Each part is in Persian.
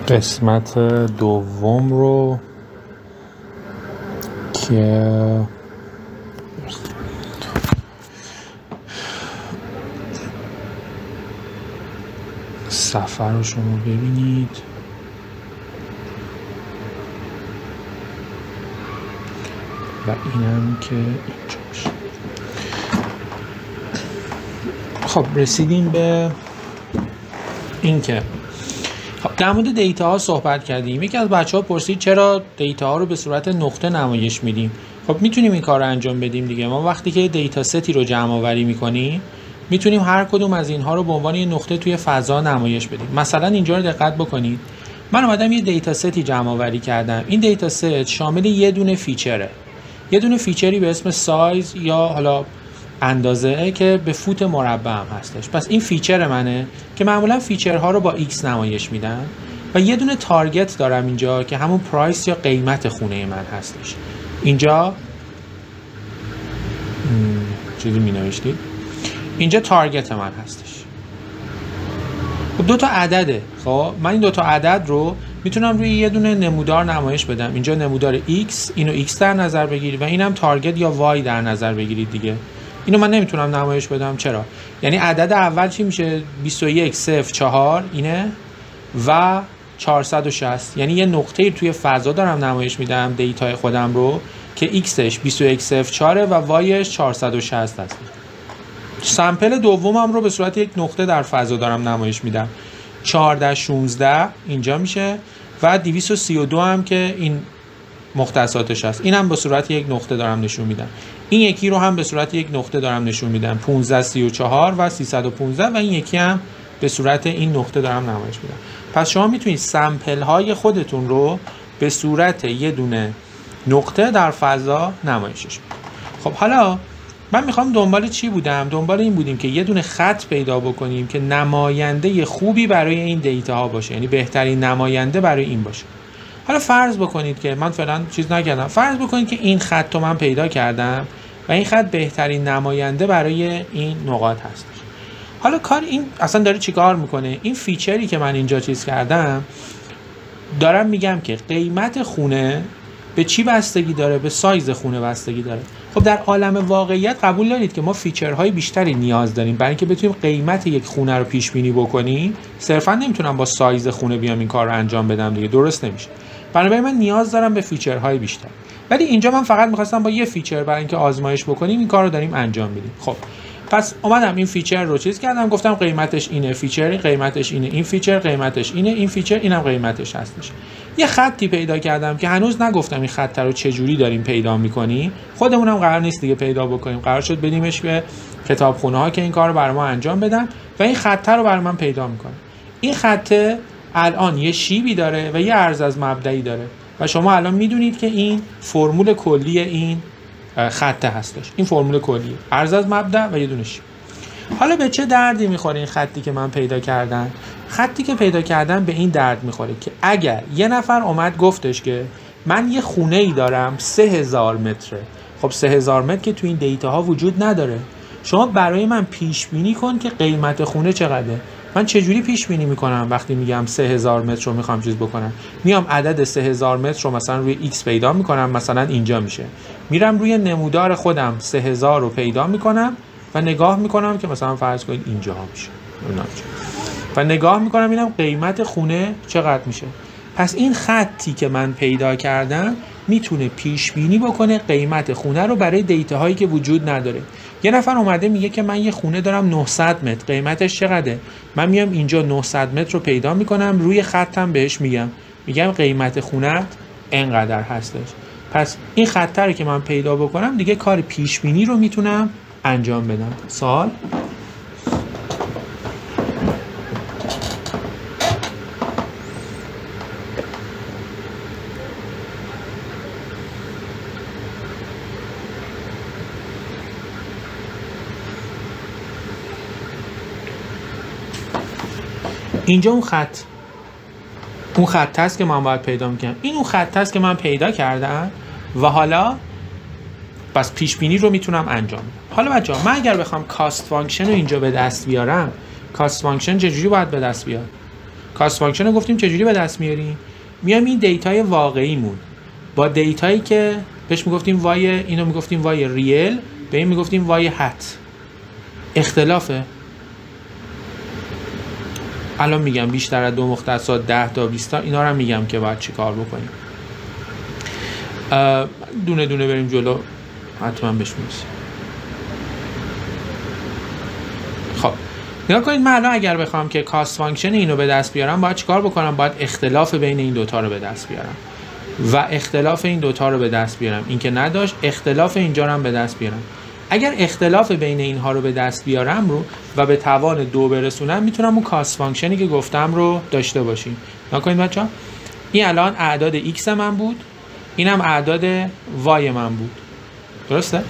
قسمت دوم رو که سفر رو شما ببینید. و اینم که اینجا باشه. خب رسیدیم به این که در مورد دیتا ها صحبت کردیم. یکی از بچه ها پرسید چرا دیتا ها رو به صورت نقطه نمایش میدیم. خب میتونیم این کار رو انجام بدیم دیگه. ما وقتی که دیتا ستی رو جمع آوری میکنیم میتونیم هر کدوم از اینها رو به عنوان یه نقطه توی فضا نمایش بدیم. مثلا اینجا رو دقت بکنید. من اومدم یه دیتا ستی جمع آوری کردم. این دیتا ست شامل یه دونه فیچره. یه دونه فیچری به اسم سایز یا حالا اندازه که به فوت مربع هم هستش. پس این فیچر منه که معمولا فیچرها رو با x نمایش میدن و یه دونه تارگت دارم اینجا که همون پرایس یا قیمت خونه من هستش. اینجا چیزی می نوشتید؟ اینجا تارگت من هستش. خب دو تا عدده. خب من این دو تا عدد رو میتونم روی یه دونه نمودار نمایش بدم. اینجا نمودار x، اینو x در نظر بگیرید و اینم تارگت یا y در نظر بگیرید دیگه. اینو من نمیتونم نمایش بدم. چرا؟ یعنی عدد اول چی میشه؟ 2104 اینه و 460. یعنی یه نقطه توی فضا دارم نمایش میدم دیتای خودم رو که xش 2104 و yش 460 هست. سمپل دومم رو به صورت یک نقطه در فضا دارم نمایش میدم. 1416 اینجا میشه و 232 هم که این مختصاتش هست. اینم به صورت یک نقطه دارم نشون میدم. این یکی رو هم به صورت یک نقطه دارم نشون میدم. 1534 و 315 و این یکی هم به صورت این نقطه دارم نمایش میدم. پس شما میتونید سمپل های خودتون رو به صورت یه دونه نقطه در فضا نمایشش بدید. خب حالا من میخوام دنبال چی بودم؟ دنبال این بودیم که یه دونه خط پیدا بکنیم که نماینده خوبی برای این دیتا ها باشه. یعنی بهترین نماینده برای این باشه. حالا فرض بکنید که من فعلا چیز نکردم. فرض بکنید که این خط رو من پیدا کردم و این خط بهترین نماینده برای این نقاط هستش. حالا کار این اصلا داره چی کار میکنه؟ این فیچری که من اینجا چیز کردم دارم میگم که قیمت خونه به چی بستگی داره؟ به سایز خونه بستگی داره. خب در عالم واقعیت قبول دارید که ما فیچرهای بیشتری نیاز داریم برای اینکه بتونیم قیمت یک خونه رو پیش بینی بکنیم. صرفا نمیتونم با سایز خونه بیام این کار رو انجام بدم دیگه، درست نمیشه. بنابراین من نیاز دارم به فیچرهای بیشتر. ولی اینجا من فقط می‌خواستم با یه فیچر برای اینکه آزمایش بکنیم این کار رو داریم انجام میدیم. خب پس اومدم این فیچر رو چیز کردم، گفتم قیمتش اینه، فیچر قیمتش اینه، این فیچر قیمتش اینه، این فیچر اینم قیمتش هستش. یه خطی پیدا کردم که هنوز نگفتم این خط رو چه جوری داریم پیدا می‌کنیم. خودمونم قرار نیست دیگه پیدا بکنیم. قرار شد بدیمش به کتابخونه‌ها که این کارو برای ما انجام بدن و این خط رو برای من پیدا می‌کنه. این خط الان یه شیبی داره و یه عرض از مبدأی داره و شما الان میدونید که این فرمول کلی این خط هستش. این فرمول کلیه، عرض از مبدأ و یه دونه شیب. حالا به چه دردی میخوره این خطی که من پیدا کردم؟ خطی که پیدا کردم به این درد میخوره که اگر یه نفر اومد گفتش که من یه خونه ای دارم 3000 متره. خب 3000 متر که تو این دیتا ها وجود نداره. شما برای من پیش بینی کن که قیمت خونه چقدره. من چجوری پیش بینی میکنم وقتی میگم 3000 متر رو میخوام چیز بکنم؟ میام عدد 3000 متر رو مثلا روی x پیدا میکنم، مثلا اینجا میشه. میرم روی نمودار خودم 3000 رو پیدا میکنم و نگاه میکنم که مثلا فرض کنید اینجا میشه. و نگاه میکنم اینم قیمت خونه چقدر میشه. پس این خطی که من پیدا کردم میتونه پیش بینی بکنه قیمت خونه رو برای دیتا هایی که وجود نداره. یه نفر اومده میگه که من یه خونه دارم 900 متر، قیمتش چقدره؟ من میام اینجا 900 متر رو پیدا میکنم، روی خطم بهش میگم قیمت خونت اینقدر هستش. پس این خط رو که من پیدا بکنم دیگه کار پیش بینی رو میتونم انجام بدم. سوال؟ اینجا اون خط هست که من باید پیدا میکنم. این اون خط هست که من پیدا کردم و حالا پس پیش بینی رو میتونم انجام بدم. حالا بچه‌ها من اگر بخوام کاست فانکشن رو اینجا به دست بیارم، کاست فانکشن چجوری باید به دست بیاد؟ کاست فانکشن رو گفتیم چجوری به دست میاریم؟ میام این دیتای واقعیمون با دیتایی که بهش میگفتیم وای، اینو میگفتیم وای ریل، به این میگفتیم وای هت، اختلافه. الان میگم بیشتر از 2 مختصات 10 تا 20 تا اینا رو میگم که باید چی کار بکنیم. دونه دونه بریم جلو، حتما بهش میرسیم. خب نگاه کنید، من الان اگر بخوام که کاست فانکشن اینو به دست بیارم باید چیکار بکنم؟ باید اختلاف بین این دوتا رو به دست بیارم و اختلاف این دوتا رو به دست بیارم. این که نداشت، اختلاف اینجا رو هم به دست بیارم. اگر اختلاف بین اینها رو به دست بیارم رو و به توان 2 برسونم، میتونم اون کاست فانکشنی که گفتم رو داشته باشیم. نگاه کنید بچه‌ها، این الان اعداد x من بود، اینم اعداد y من بود، درسته؟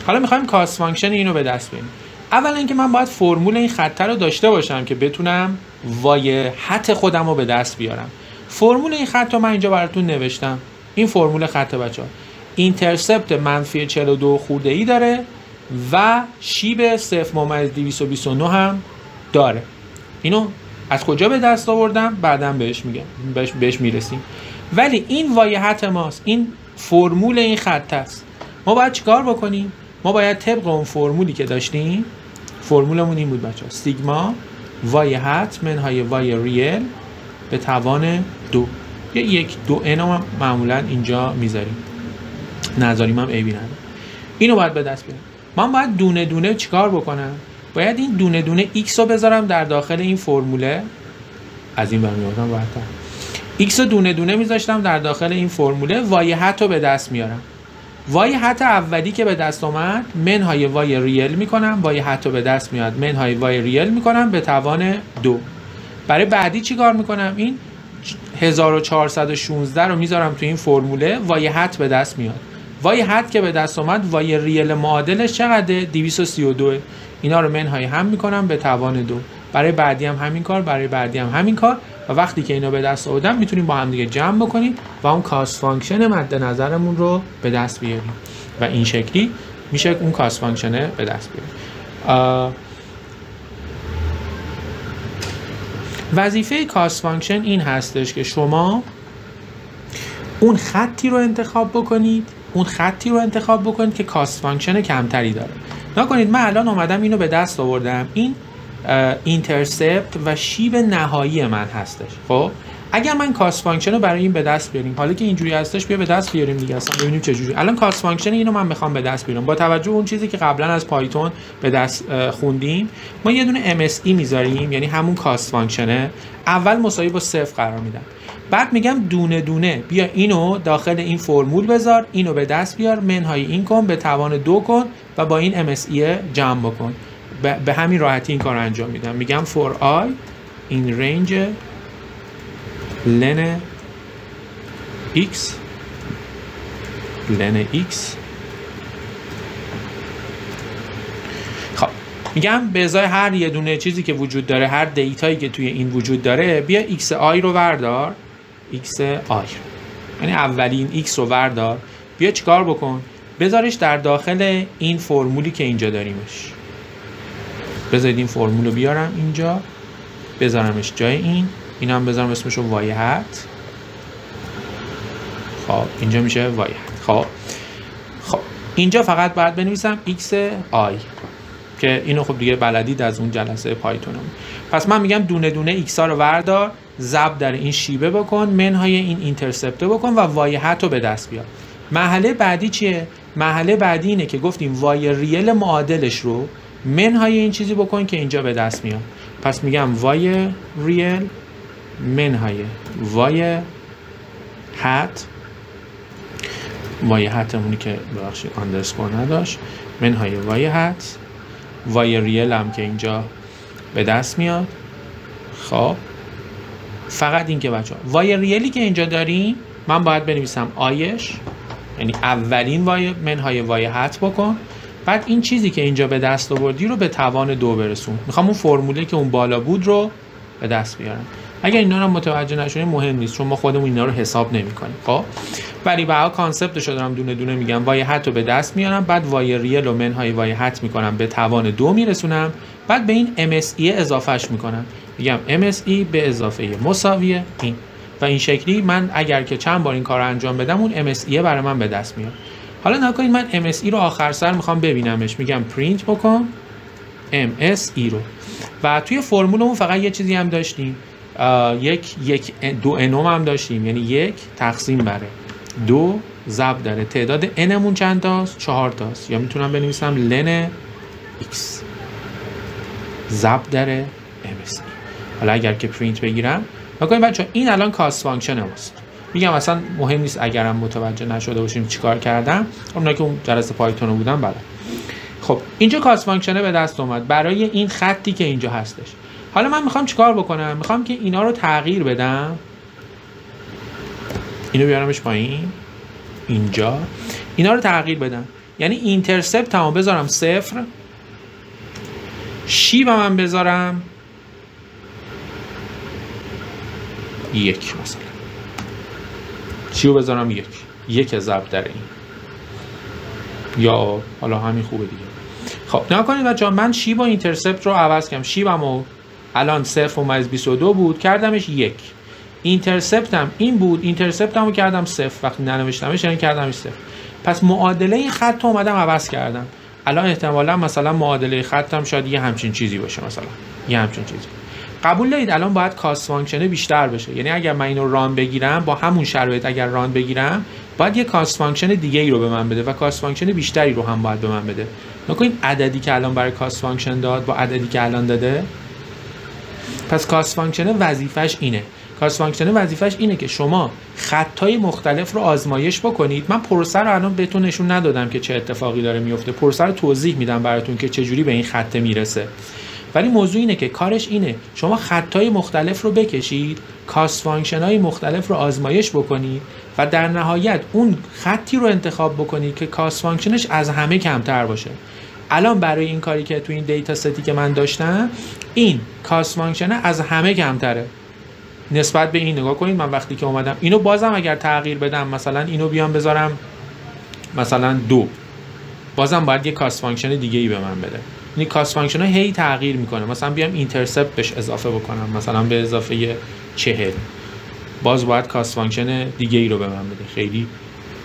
حالا میخوایم کاست فانکشن اینو به دست بیاریم. اولا اینکه من باید فرمول این خط رو داشته باشم که بتونم وای حت خودم رو به دست بیارم. فرمول این خط رو من اینجا براتون نوشتم. این فرمول خط بچه‌ها اینترسپت منفی 42 خورده‌ای داره و شیب 0.229 هم داره. اینو از کجا به دست آوردم؟ بعداً بهش میگم، بهش میرسیم. ولی این وای حت ماست، این فرمول این خط است. ما باید چیکار بکنیم؟ ما باید طبق اون فرمولی که داشتیم، فرمولمون این بود بچه‌ها، سیگما وای حت منهای وای ریل به توان 2. یک 2n هم معمولا اینجا میذاریم، نذاریم هم عیبی نداره. اینو باید به دست بیارم. من باید دونه دونه چیکار بکنم؟ باید این دونه دونه x رو بذارم در داخل این فرموله. از این برمی آوردم راحت‌تر. x رو دونه دونه میذاشتم در داخل این فرموله، وای حت رو به دست میارم. وای حت اولی که به دست اومد منهای وای ریل میکنم، وای حت رو به دست میاد منهای وای ریل میکنم به توان 2. برای بعدی چی کار میکنم؟ این 1416 رو میذارم تو این فرموله، وای حت به دست میاد. وای حت که به دست اومد، وای ریل معادلش چقدره؟ 232. اینا رو منهای هم میکنم به توان 2. برای بعدی هم همین کار، برای بعدی هم همین کار، و وقتی که اینا به دست آوردم میتونیم با هم دیگه جمع بکنیم و اون کاست فانکشن مد نظرمون رو به دست بیاریم و این شکلی میشه اون کاست فانکشن به دست بیاریم. وظیفه کاست فانکشن این هستش که شما اون خطی رو انتخاب بکنید که کاست فانکشن کمتری داره. نکنید من الان اومدم اینو به دست آوردم، این اینترسپت و شیب نهایی من هستش. خب اگر من کاست فانکشن رو برای این به دست بیاریم، حالا که اینجوری هستش بیا به دست بیاریم دیگه، اصلا ببینیم چه جوری. الان کاست فانکشن اینو من میخوام به دست بیارم با توجه به اون چیزی که قبلا از پایتون به دست خوندیم. ما یه دونه MSE میذاریم، یعنی همون کاست فانکشنه، اول مساوی با 0 قرار میدم. بعد میگم دونه دونه بیا اینو داخل این فرمول بذار، اینو به دست بیار، منهای این کن به توان 2 کن و با این MSE جمع بکن. به همین راحتی این کار رو انجام میدم. میگم for I in range ln x خب میگم به ازای هر یه دونه چیزی که وجود داره، هر دیتایی که توی این وجود داره، بیا x i رو بردار، x i یعنی اولین x رو بردار، بیا چیکار بکن؟ بذارش در داخل این فرمولی که اینجا داریمش. بذارید این فرمول رو بیارم اینجا، بذارمش جای این هم بذارم اسمش رو وای حت. خب اینجا میشه وای حت. خب اینجا فقط باید بنویسم x i که اینو خب دیگه بلدید از اون جلسه پایتونم. پس من میگم دونه دونه x ها رو بردار، ضرب در این شیبه بکن، منهای این اینترسپت بکن و وای حت رو به دست بیار. مرحله بعدی چیه؟ مرحله بعدی اینه که گفتیم وای ریل معادلش رو منهای این چیزی بکن که اینجا به دست میاد. پس میگم وای ریل منهای وای حت، وای حتمونی که ببخشید آندرسکور نداشت، منهای وای حت، وای ریل هم که اینجا به دست میاد. خب فقط این که بچه ها وای ریلی که اینجا داریم من باید بنویسم آیش، یعنی اولین وای منهای وای حت بکن، بعد این چیزی که اینجا به دست آوردی رو به توان 2 برسون. میخوام اون فرموله که اون بالا بود رو به دست بیارم. اگر اینا رو متوجه نشونید مهم نیست، چون ما خودمون اینا رو حساب نمی‌کنیم. خب ولی به هر کانسپتش رو دارم دونه دونه میگم. وای حت رو به دست میارم، بعد وای ریل و منهای وای حت میکنم به توان 2 میرسونم، بعد به این MSE اضافهش میکنم. میگم MSE به اضافه مساوی این و این شکلی من اگر که چند بار این کار رو انجام بدم اون MSE برای من به دست میاد. حالا نکنید من MSE رو آخر سر میخوام ببینمش، میگم پرینت بکن MSE رو و توی فرمولمون فقط یه چیزی هم داشتیم، دو انوم هم داشتیم، یعنی 1 تقسیم بر 2 ضرب در تعداد nمون چند تاست؟ 4 تاست، یا میتونم بنویسم لن x ضرب در MSE. حالا اگر که پرینت بگیرم نکنید بچه این الان کاست فانکشن ماست. میگم اصلا مهم نیست اگرم متوجه نشده باشیم چیکار کردم، اونایی که اون جلسه پایتون رو بودن بله. خب اینجا کاست فانکشن به دست اومد برای این خطی که اینجا هستش. حالا من میخوام چیکار بکنم؟ میخوام که اینا رو تغییر بدم، اینو بیارمش پایین، اینجا اینا رو تغییر بدم، یعنی اینترسپت هم بذارم 0، شیب هم بذارم 1 مثلا، چیو بذارم 1 ضرب در این، یا حالا همین خوبه دیگه. خب نگاه کنید بچه‌ها، من شیب و اینترسپت رو عوض کردم. شیبمو الان 0.22 بود کردمش 1، اینترسپتم این بود، اینترسپتمو کردم 0، وقتی ننوشتمش یعنی کردمش 0. پس معادله خط رو اومدم عوض کردم. الان احتمالاً مثلا معادله خطم شاید یه همچین چیزی باشه، مثلا یه همچین چیزی. قبول دارید الان باید کاست فانکشن بیشتر بشه، یعنی اگر من اینو ران بگیرم با همون شرایط، اگر ران بگیرم باید یه کاست فانکشن دیگه ای رو به من بده و کاست فانکشن بیشتری رو هم باید به من بده. نکنید عددی که الان برای کاست فانکشن داد با عددی که الان داده. پس کاست فانکشن وظیفش اینه. کاست فانکشن وظیفش اینه که شما خطای مختلف رو آزمایش بکنید. من پروسه رو الان بهتون نشون ندادم که چه اتفاقی داره میفته. پروسه رو توضیح میدم براتون که چه جوری به این خط میرسه. ولی موضوع اینه که کارش اینه شما خطای مختلف رو بکشید، کاست فانکشن‌های مختلف رو آزمایش بکنید و در نهایت اون خطی رو انتخاب بکنید که کاست فانکشنش از همه کمتر باشه. الان برای این کاری که تو این دیتا ستی که من داشتم، این کاست فانکشن از همه کمتره نسبت به این. نگاه کنید من وقتی که اومدم اینو بازم اگر تغییر بدم، مثلا اینو بیام بذارم مثلا 2، بازم باید یه کاست فانکشن دیگه ای به من بده. یعنی کاست فانکشن هی تغییر میکنه. مثلا بیام اینترسپت بهش اضافه بکنم، مثلا به اضافه 40، باز باید کاست فانکشن دیگه ای رو به من بده. خیلی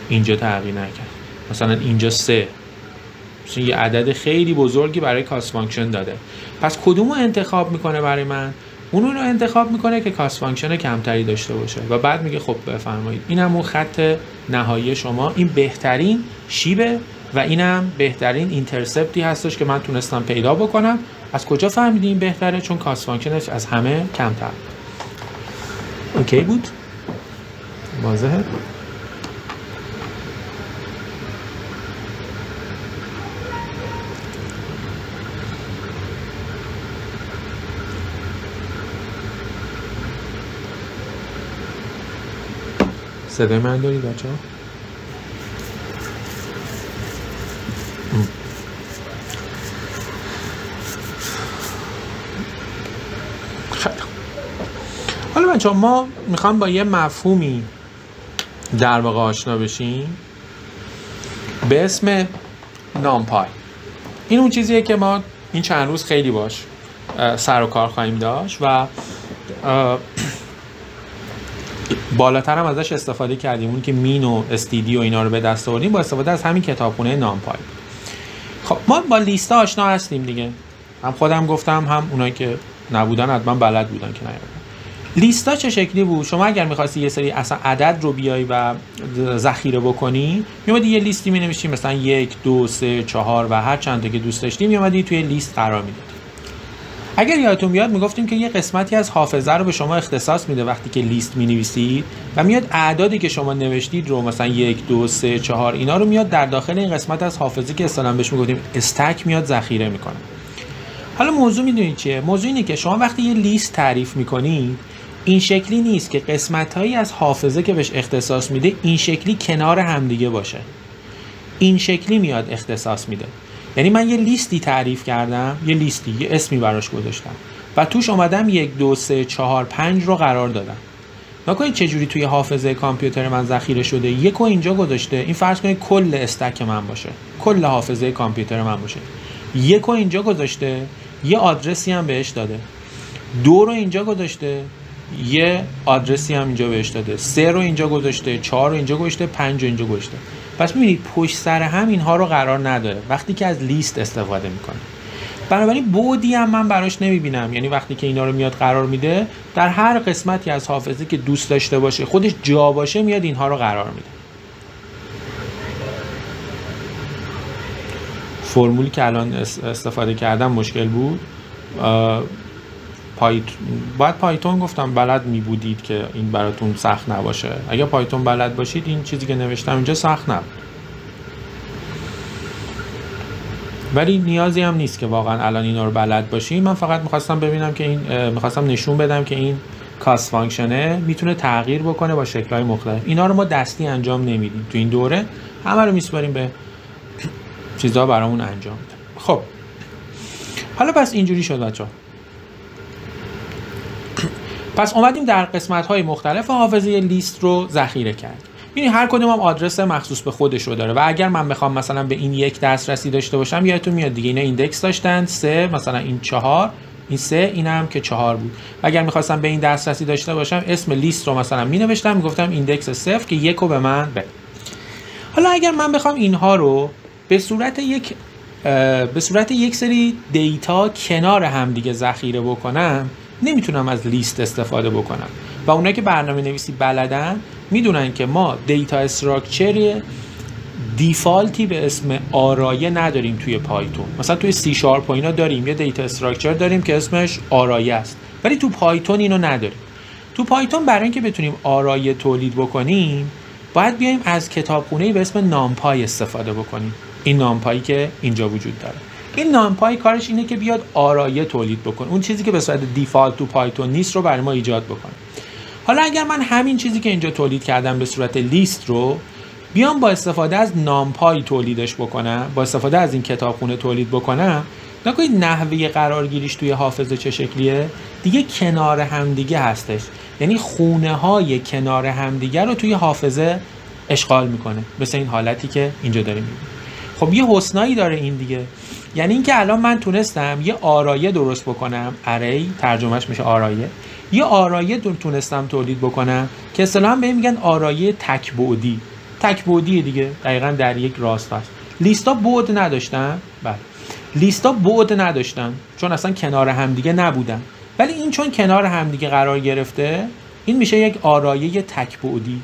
اینجا تغییر نکرد. مثلا اینجا 3، یه عدد خیلی بزرگی برای کاست فانکشن داده. پس کدومو انتخاب میکنه برای من؟ اون رو انتخاب میکنه که کاست فانکشن کمتری داشته باشه و بعد میگه خب بفرمایید اینم اون خط نهایی شما، این بهترین شیبه و اینم بهترین اینترسپتی هستش که من تونستم پیدا بکنم. از کجا فهمیدیم این بهتره؟ چون کاست فانکشنش از همه کمتر. اوکی بود؟ واضحه؟ صدای من دارید بچه ها؟ حالا بچه ها ما میخوام با یه مفهومی در واقع آشنا بشیم به اسم نامپای. این اون چیزیه که ما این چند روز خیلی باش سر و کار خواهیم داشت و بالاتر هم ازش استفاده کردیم. اون که مین و استیدی و اینا رو به دست آوردیم با استفاده از همین کتابخونه نامپای. خب ما با لیست آشنا هستیم دیگه، هم خودم گفتم هم اونایی که نبودن حتما بلد بودن که نیومدن. لیستا چه شکلی بود؟ شما اگر می‌خواستی یه سری اصلا عدد رو بیای و ذخیره بکنی، میومدی یه لیستی می‌نوشتی، مثلا 1 2 3 4 و هر چند تا که دوست داشتی میومدی توی لیست قرار میدادی. اگر یادتون بیاد میگفتیم که یه قسمتی از حافظه رو به شما اختصاص میده وقتی که لیست مینویسید و میاد اعدادی که شما نوشتید رو، مثلا 1 2 3 4 اینا رو میاد در داخل این قسمت از حافظه که اصطلاحاً بهش میگفتیم استک میاد ذخیره میکنه. حالا موضوع میدونید چیه؟ موضوع اینه که شما وقتی یه لیست تعریف میکنید این شکلی نیست که قسمت‌هایی از حافظه که بهش اختصاص میده این شکلی کنار همدیگه باشه. این شکلی میاد اختصاص میده. یعنی من یه لیستی تعریف کردم، یه لیستی، یه اسمی براش گذاشتم و توش اومدم 1 2 3 4 5 رو قرار دادم. نکنید چه جوری توی حافظه کامپیوتر من ذخیره شده. یکو اینجا گذاشته، این فرض کنید کل استک من باشه، کل حافظه کامپیوتر من باشه. یکو اینجا گذاشته، یه آدرسی هم بهش داده. 2 رو اینجا گذاشته، یه آدرسی هم اینجا بهش داده، 3 رو اینجا گذاشته، 4 رو اینجا گذاشته، 5 رو اینجا گذاشته. پس می‌بینید پشت سر هم اینها رو قرار نداره وقتی که از لیست استفاده میکنه. بنابراین بعدی هم من براش نمیبینم، یعنی وقتی که اینا رو میاد قرار میده در هر قسمتی از حافظه که دوست داشته باشه خودش جا باشه میاد اینها رو قرار میده. فرمولی که الان استفاده کردم مشکل بود. باید پایتون گفتم بلد می بودید که این براتون سخت نباشه. اگر پایتون بلد باشید این چیزی که نوشتم اینجا سخت نبود، ولی نیازی هم نیست که واقعا الان اینا رو بلد باشید. من فقط میخواستم ببینم که این میخواستم نشون بدم که این کاست فانکشنه میتونه تغییر بکنه با شکل‌های مختلف. اینا رو ما دستی انجام نمیدیم تو این دوره، همه رو میسپاریم به چیزا برامون انجام میده. خب حالا پس اینجوری شد بچه‌ها. پس اومدیم در قسمت‌های مختلف حافظه لیست رو ذخیره کرد. یعنی هر کدوم هم آدرس مخصوص به خودش رو داره و اگر من بخوام مثلا به این یک دسترسی داشته باشم، یادتون میاد دیگه اینا ایندکس داشتن 3، مثلا این 4، این 3، اینم که 4 بود. و اگر می‌خواستم به این دسترسی داشته باشم اسم لیست رو مثلا می‌نوشتم، میگفتم ایندکس 0 که 1 رو به من بده. حالا اگر من بخوام اینها رو به صورت یک سری دیتا کنار هم دیگه ذخیره بکنم، نمیتونم از لیست استفاده بکنم و اونایی که برنامه نویسی بلدن میدونن که ما دیتا استراکچر دیفالتی به اسم آرایه نداریم توی پایتون. مثلا توی سی شارپ و اینا داریم یه دیتا استراکچر داریم که اسمش آرایه است، ولی تو پایتون اینو نداریم. تو پایتون برای اینکه بتونیم آرایه تولید بکنیم باید بیایم از کتابخونه‌ای به اسم نامپای استفاده بکنیم. این نامپایی که اینجا وجود داره، این نامپای کارش اینه که بیاد آرایه تولید بکنه، اون چیزی که به صورت دیفالت تو پایتون نیست رو برای ما ایجاد بکنه. حالا اگر من همین چیزی که اینجا تولید کردم به صورت لیست رو بیام با استفاده از نامپای تولیدش بکنم، با استفاده از این کتابخونه تولید بکنم، نکنید نحوه قرارگیریش توی حافظه چه شکلیه؟ دیگه کنار همدیگه هستش، یعنی خونه های کنار همدیگه رو توی حافظه اشغال میکنه، مثل این حالتی که اینجا داریم میبینیم. خب یه حسنایی داره این دیگه، یعنی اینکه الان من تونستم یه آرایه درست بکنم، اری ترجمهش میشه آرایه، یه آرایه تونستم تولید بکنم که اصطلاحاً بهم میگن آرایه تک‌بعدی. تک‌بعدی دیگه دقیقاً در یک راست است. لیستا بعد نداشتن، بله لیستا بعد نداشتن چون اصلا کنار همدیگه نبودن، ولی این چون کنار همدیگه قرار گرفته این میشه یک آرایه تک‌بعدی،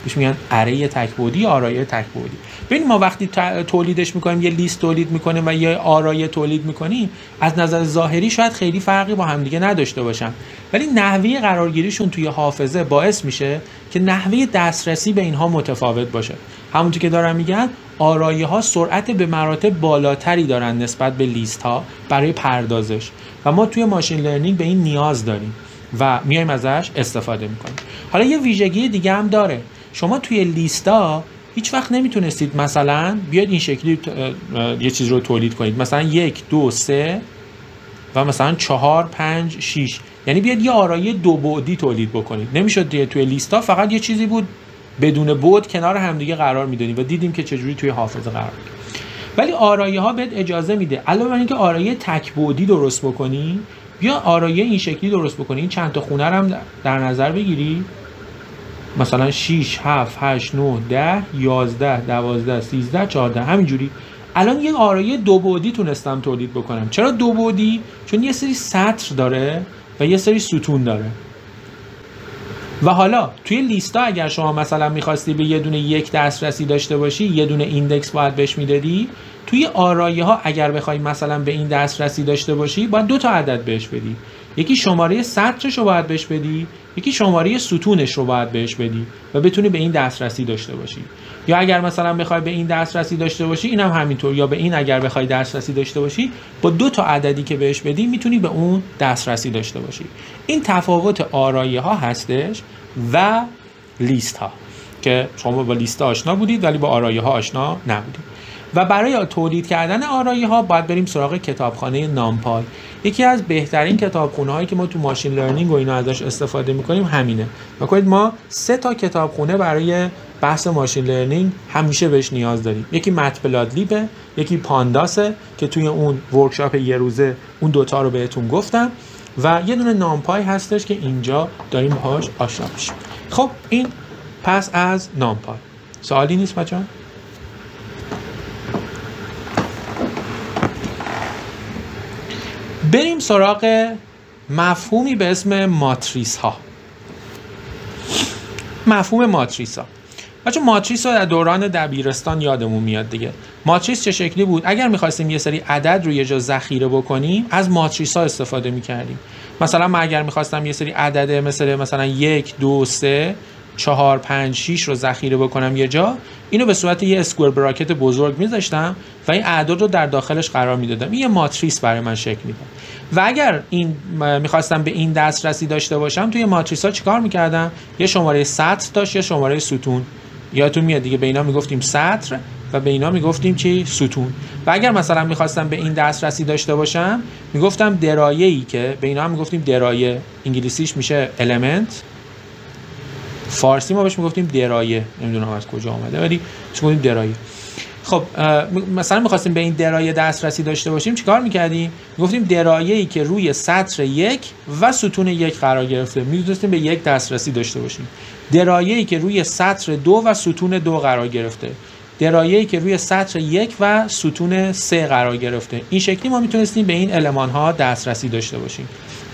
بهش میگن اری تک‌بعدی، آرایه تک‌بعدی. ببین ما وقتی تولیدش میکنیم، یه لیست تولید میکنیم و یه آرایه تولید میکنیم، از نظر ظاهری شاید خیلی فرقی با همدیگه نداشته باشن، ولی نحوه قرارگیریشون توی حافظه باعث میشه که نحوه دسترسی به اینها متفاوت باشه. همونطور که دارن میگن آرایه ها سرعت به مراتب بالاتری دارن نسبت به لیست ها برای پردازش و ما توی ماشین لرنینگ به این نیاز داریم و میایم ازش استفاده میکنیم. حالا یه ویژگی دیگه هم داره، شما توی لیستا هیچ وقت نمیتونستید مثلا بیاد این شکلی یه چیز رو تولید کنید، مثلا 1 2 3 و مثلا 4 5 6، یعنی بیاد یه آرایه دو بعدی تولید بکنید. نمیشد دیگه، توی لیستا فقط یه چیزی بود بدون بعد کنار همدیگه قرار میدادیم و دیدیم که چجوری توی حافظه قرار میده. ولی آرایه ها بهت اجازه میده علاوه بر اینکه آرایه تک بعدی درست بکنی، بیا آرایه این شکلی درست بکنی، این چند تا خونه رو هم در نظر بگیری، مثلا 6 7 8 9 10 11 12 13 14 همینجوری. الان یه آرایه دو بعدی تونستم تولید بکنم. چرا دو بعدی؟ چون یه سری سطر داره و یه سری ستون داره. و حالا توی لیستا اگر شما مثلا می‌خواستی به یه دونه یک دسترسی داشته باشی، یه دونه ایندکس باید بهش میدادی. توی آرایه ها اگر بخوای مثلا به این دسترسی داشته باشی، باید دو تا عدد بهش بدی. یکی شماره سطرش رو باید بهش بدی، یکی شماره ستونش رو باید بهش بدی و بتونی به این دسترسی داشته باشی. یا اگر مثلا بخوای به این دسترسی داشته باشی، اینم همینطور، یا به این اگر بخوای دسترسی داشته باشی، با دو تا عددی که بهش بدی میتونی به اون دسترسی داشته باشی. این تفاوت آرایه ها هستش و لیست ها که شما با لیست آشنا بودید ولی با آرایه ها آشنا نبودید. و برای تولید کردن آرایه ها باید بریم سراغ کتابخانه نامپای. یکی از بهترین کتابخونه هایی که ما تو ماشین لرنینگ و اینا ازش استفاده میکنیم همینه. ببینید ما 3 تا کتابخونه برای بحث ماشین لرنینگ همیشه بهش نیاز داریم. یکی متپلاتلیبه، یکی پانداسه که توی اون ورکشاپ یه روزه اون دوتا رو بهتون گفتم، و یه دونه نامپای هستش که اینجا داریم باهاش آشنا میشیم. خب این پس از نامپای. سوالی نیست بچه‌ها؟ بریم سراغ مفهومی به اسم ماتریس ها. مفهوم ماتریس ها. بچه ماتریس رو در دوران دبیرستان یادمون میاد دیگه. ماتریس چه شکلی بود؟ اگر می‌خواستیم یه سری عدد رو یه جا ذخیره بکنیم از ماتریس ها استفاده می‌کردیم. مثلا من اگر می‌خواستم یه سری عدد مثلا 1 2 3 4 5 6 رو ذخیره بکنم یه جا، اینو به صورت یه اسکوئر براکت بزرگ می‌ذاشتم و این اعداد رو در داخلش قرار میدادم. این یه ماتریس برای من شکل میداد. و اگر این می‌خواستم به این دسترسی داشته باشم، توی ماتریس‌ها چیکار می‌کردم؟ یه شماره سطر داشت، یه شماره ستون. یادتون میاد دیگه، به اینا میگفتیم سطر و به اینا میگفتیم چی؟ ستون. و اگر مثلا میخواستم به این دسترسی داشته باشم میگفتم درایه‌ای که به اینا هم میگفتیم درایه، انگلیسیش میشه element، فارسی ما بهش میگفتیم درایه، نمیدونم از کجا اومده ولی چی میگفتیم درایه. خب مثلا میخواستیم به این درایه دسترسی داشته باشیم چیکار میکردیم؟ میگفتیم درایه‌ای که روی سطر 1 و ستون 1 قرار گرفته، میتونستیم به یک دسترسی داشته باشیم. درایه‌ای که روی سطر 2 و ستون 2 قرار گرفته، درایه‌ای که روی سطر 1 و ستون 3 قرار گرفته. این شکلی ما میتونستیم به این المان‌ها دسترسی داشته باشیم.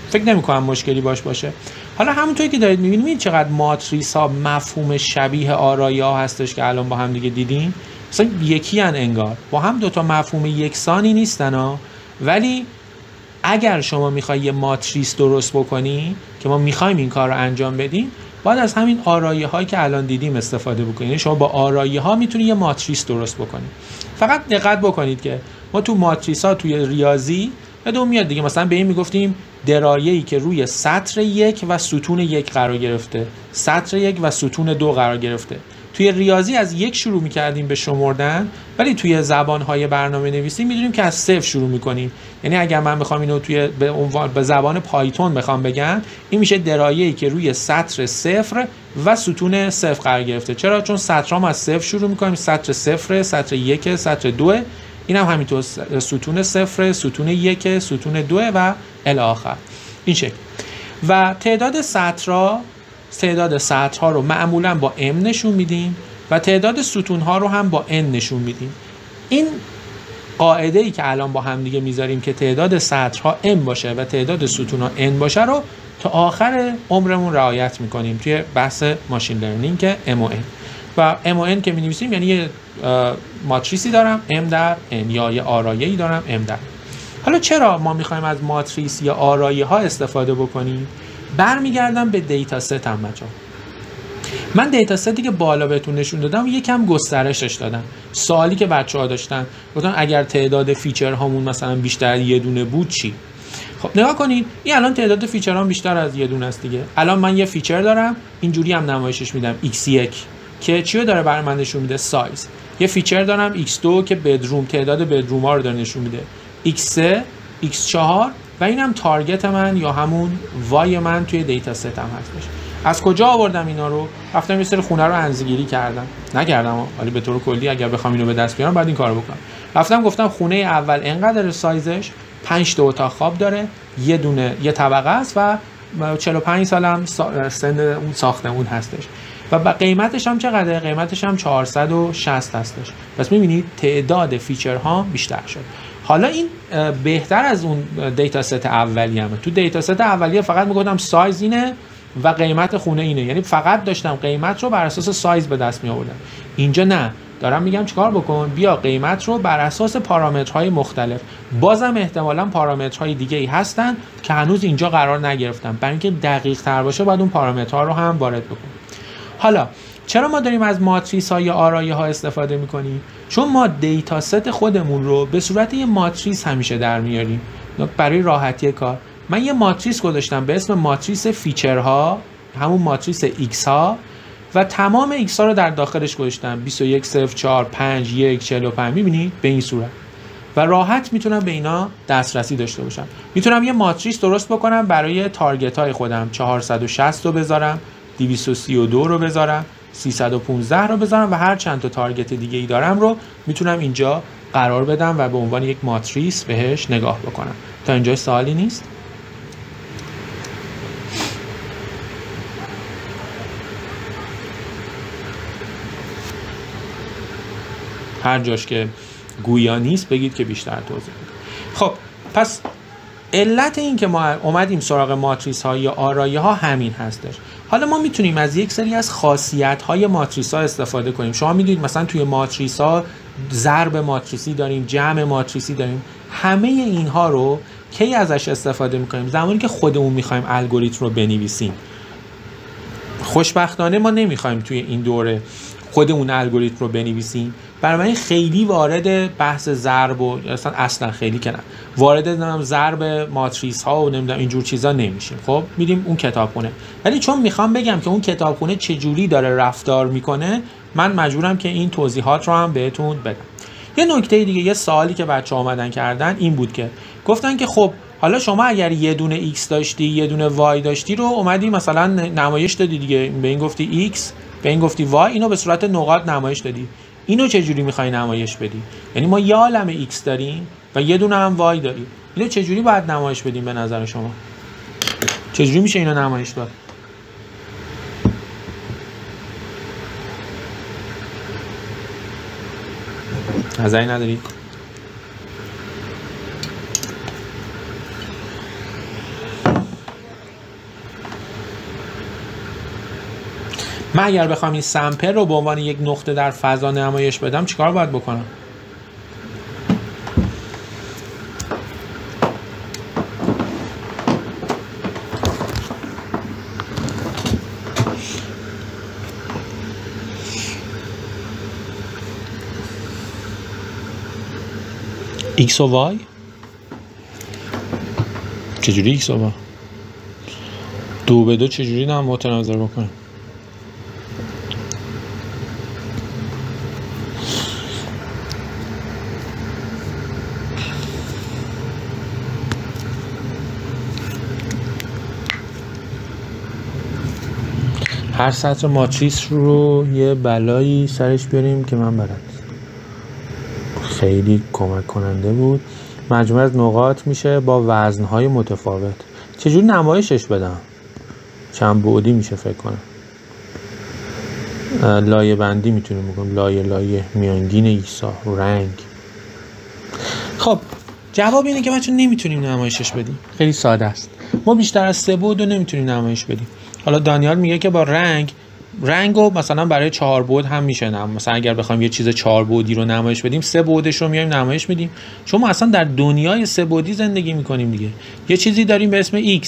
فکر نمی‌کنم مشکلی باشه. حالا همونطوری که دارید می‌بینید چقدر ماتریس‌ها مفهوم شبیه آرایه‌ها هستش که الان با هم دیگه دیدیم. مثلا یکی ان انگار با هم دوتا مفهوم یکسانی نیستن ها، ولی اگر شما میخوای یه ماتریس درست بکنی که ما میخوایم این کار رو انجام بدیم، باید از همین آرایه هایی که الان دیدیم استفاده بکنید. شما با آرایه ها میتونید یه ماتریس درست بکنید. فقط دقت بکنید که ما تو ماتریس ها توی ریاضی بدون میاد دیگه، مثلا به این میگفتیم درایه‌ای که روی سطر 1 و ستون 1 قرار گرفته، سطر 1 و ستون 2 قرار گرفته. توی ریاضی از 1 شروع می‌کردیم به شمردن، ولی توی زبان‌های برنامه‌نویسی می‌دونیم که از 0 شروع می‌کنیم. یعنی اگر من بخوام اینو توی به زبان پایتون بخوام بگم، این میشه درایه‌ای که روی سطر 0 و ستون 0 قرار گرفته. چرا؟ چون سطرام از 0 شروع می‌کنیم، سطر 0، سطر 1، سطر 2. اینم همینطور ستون 0، ستون 1، ستون 2 و الی آخر. این شکل. و تعداد سطرها رو معمولا با m نشون میدیم و تعداد ستونها رو هم با n نشون میدیم. این قاعده ای که الان با هم دیگه میذاریم که تعداد سطرها m باشه و تعداد ستونها n باشه رو تا آخر عمرمون رعایت میکنیم توی بحث ماشین لرنینگ که m و n. و m و n که مینویسیم یعنی یه ماتریسی دارم m در n یا یه آرایه‌ای دارم m در. حالا چرا ما میخوایم از ماتریس یا آرایه ها استفاده بکنیم؟ برمیگردم به دیتا ست هم بچه‌ها. من دیتا ستی که بالا بهتون نشون دادم یکم گسترشش دادم. سوالی که بچه‌ها داشتن گفتن اگر تعداد فیچر هامون مثلا بیشتر از یه دونه بود چی؟ خب نگاه کنید، این الان تعداد فیچرام بیشتر از یه دونه است دیگه. الان من یه فیچر دارم، اینجوری هم نمایشش میدم x1 که چیو داره برای من نشون میده؟ سایز. یه فیچر دارم x2 که بدروم، تعداد بدروم ها رو داره نشون میده، x3 x4 و اینم تارگت من یا همون وای من توی دیتا ست هم هستش. از کجا آوردم اینا رو؟ رفتم یه سری خونه رو اندازه‌گیری نکردم ولی به طور کلی اگر بخوام اینو به دست بیارم بعد این کارو بکنم. رفتم گفتم خونه اول اینقدر سایزش 5 تا اتاق خواب داره، یه طبقه است و 45 سالم سن اون ساختمون هستش و قیمتش هم چقدره؟ قیمتش هم 460 هستش. پس می‌بینید تعداد فیچرها بیشتر شد. حالا این بهتر از اون دیتا ست اولیه. تو دیتا ست اولیه فقط میگفتم سایز اینه و قیمت خونه اینه، یعنی فقط داشتم قیمت رو بر اساس سایز به دست می آوردم. اینجا نه، دارم میگم چیکار بکن؟ بیا قیمت رو بر اساس پارامترهای مختلف، بازم احتمالاً پارامترهای دیگه ای هستن که هنوز اینجا قرار نگرفتم، برای اینکه دقیق تر باشه باید اون پارامترها رو هم وارد بکنم. حالا چرا ما داریم از ماتریس ها یا آرایه ها استفاده میکنیم؟ چون ما دیتا ست خودمون رو به صورت یه ماتریس همیشه در میاریم برای راحتی کار. من یه ماتریس گذاشتم به اسم ماتریس فیچرها، همون ماتریس x ها، و تمام x ها رو در داخلش گذاشتم 21 0 4 5 1 45. میبینید به این صورت و راحت میتونم به اینا دسترسی داشته باشم. میتونم یه ماتریس درست بکنم برای تارگت های خودم، 460 رو بذارم، 232 رو بذارم، 315 رو بذارم و هر چند تا تارگت دیگه ای دارم رو میتونم اینجا قرار بدم و به عنوان یک ماتریس بهش نگاه بکنم. تا اینجا سوالی نیست؟ هر جاش که گویا نیست بگید که بیشتر توضیح میده. خب پس علت این که ما اومدیم سراغ ماتریس ها یا آرایه ها همین هستش. حالا ما میتونیم از یک سری از خاصیت های ماتریس ها استفاده کنیم. شما میدونید مثلا توی ماتریس ها ضرب ماتریسی داریم، جمع ماتریسی داریم. همه اینها رو کی ازش استفاده میکنیم؟ زمانی که خودمون میخوایم الگوریتم رو بنویسیم. خوشبختانه ما نمیخوایم توی این دوره خودمون الگوریتم رو بنویسیم، برای خیلی وارد بحث ضرب و اصلا خیلی که نه وارد ضرب ماتریس ها و نمیدونم اینجور چیزا نمیشیم. خب میریم اون کتابخونه، ولی چون میخوام بگم که اون کتابخونه چه جوری داره رفتار میکنه، من مجبورم که این توضیحات رو هم بهتون بدم. یه نکته دیگه، یه سوالی که بچه‌ها اومدن کردن این بود که گفتن که خب حالا شما اگر یه دونه x داشتی یه دونه y داشتی رو اومدی مثلا نمایش دادی دیگه، به این گفتی x به این گفتی y، اینو به صورت نقاط نمایش دادی، اینو چه جوری میخوای نمایش بدی؟ یعنی ما یه عالمه x داریم و یه دونه هم y داریم، اینو چه جوری باید نمایش بدیم به نظر شما؟ چه جوری میشه اینو نمایش داد؟ نظری نداری؟ من اگر بخوام این سمپل رو به عنوان یک نقطه در فضا نمایش بدم چیکار باید بکنم؟ x و y چجوری x و y 2 به 2 چجوری هم متناظر بکنم؟ هر سطر ماتریس رو یه بلایی سرش بیاریم که من بلد خیلی کمک کننده بود. مجموعه از نقاط میشه با وزنهای متفاوت. چجوری نمایشش بدم؟ چند بعدی میشه فکر کنم. لایه بندی میتونیم بکنیم، لایه میانگین ایسا رنگ. خب جواب اینه که بچه نمیتونیم نمایشش بدیم. خیلی ساده است. ما بیشتر از 3 بعد رو نمیتونیم نمایش بدیم. حالا دانیال میگه که با رنگو مثلا برای 4 بعد هم میشه مثلا اگر بخوایم یه چیز 4 بعدی رو نمایش بدیم 3 بعدش رو میایم نمایش میدیم. چون ما اصلا در دنیای 3 بعدی زندگی میکنیم دیگه. یه چیزی داریم به اسم x،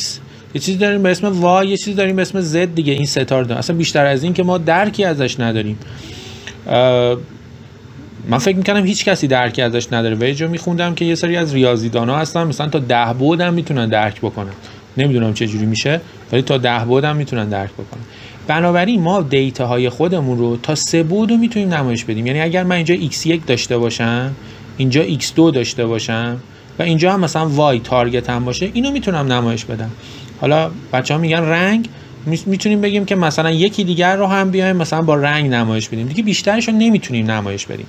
یه چیزی داریم به اسم y، یه چیزی داریم به اسم z دیگه. این سه تا رو اصلا بیشتر از این که ما درکی ازش نداریم. من فکر میکنم هیچ کسی درکی ازش نداره و یه جا میخوندم که یه سری از ریاضیدانا هستن مثلا تا 10 بعد هم میتونن درک بکنن. نمیدونم چه جوری میشه ولی تا 10 بعد هم میتونن درک بکنن. بنابراین ما دیتاهای خودمون رو تا 3 بعد رو میتونیم نمایش بدیم. یعنی اگر من اینجا x1 داشته باشم، اینجا x2 داشته باشم و اینجا هم مثلا y تارگت هم باشه، اینو میتونم نمایش بدم. حالا بچه‌ها میگن رنگ، میتونیم بگیم که مثلا یکی دیگر رو هم بیایم مثلا با رنگ نمایش بدیم دیگه. بیشترش رو نمیتونیم نمایش بدیم.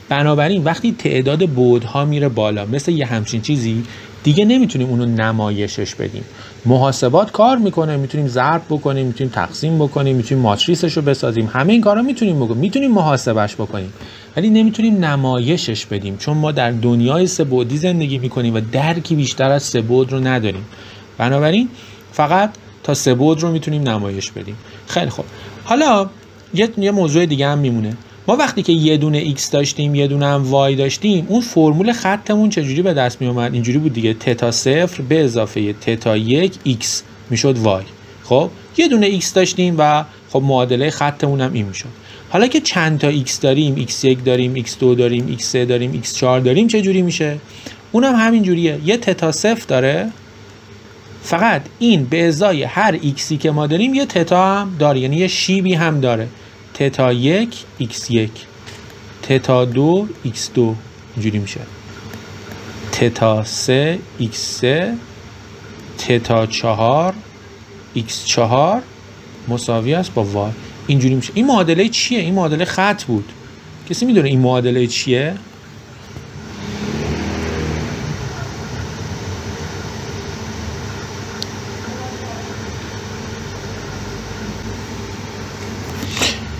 بنابراین وقتی تعداد بعدها میره بالا مثل یه همچین چیزی دیگه نمیتونیم اونو نمایشش بدیم. محاسبات کار میکنه، میتونیم ضرب بکنیم، میتونیم تقسیم بکنیم، میتونیم ماتریسش رو بسازیم، همه این کارا میتونیم بکنیم، میتونیم محاسبش بکنیم، ولی نمیتونیم نمایشش بدیم چون ما در دنیای 3 بعدی زندگی میکنیم و درکی بیشتر از 3 بعد رو نداریم. بنابراین فقط تا 3 بعد رو میتونیم نمایش بدیم. خیلی خوب. حالا یه موضوع دیگه هم میمونه. ما وقتی که یه دونه x داشتیم یه دونه هم y داشتیم، اون فرمول خطمون چجوری به دست می اومد؟ اینجوری بود دیگه، تتا 0 به اضافه تتا 1 x میشد y. خب یه دونه x داشتیم و خب معادله خطمون هم این میشد. حالا که چند تا x داریم، x1 داریم، x2 داریم، x3 داریم، x4 داریم، چجوری میشه؟ اونم همین جوریه، یه تتا 0 داره، فقط این به ازای هر xی که ما داریم یه تتا هم داره، یعنی یه شیبی هم dare. تتا 1 x1، تتا 2 x2 اینجوری میشه، تتا 3 x3، تتا 4 x4 مساوی است با y. اینجوری میشه. این معادله چیه؟ این معادله خط بود. کسی میدونه این معادله چیه؟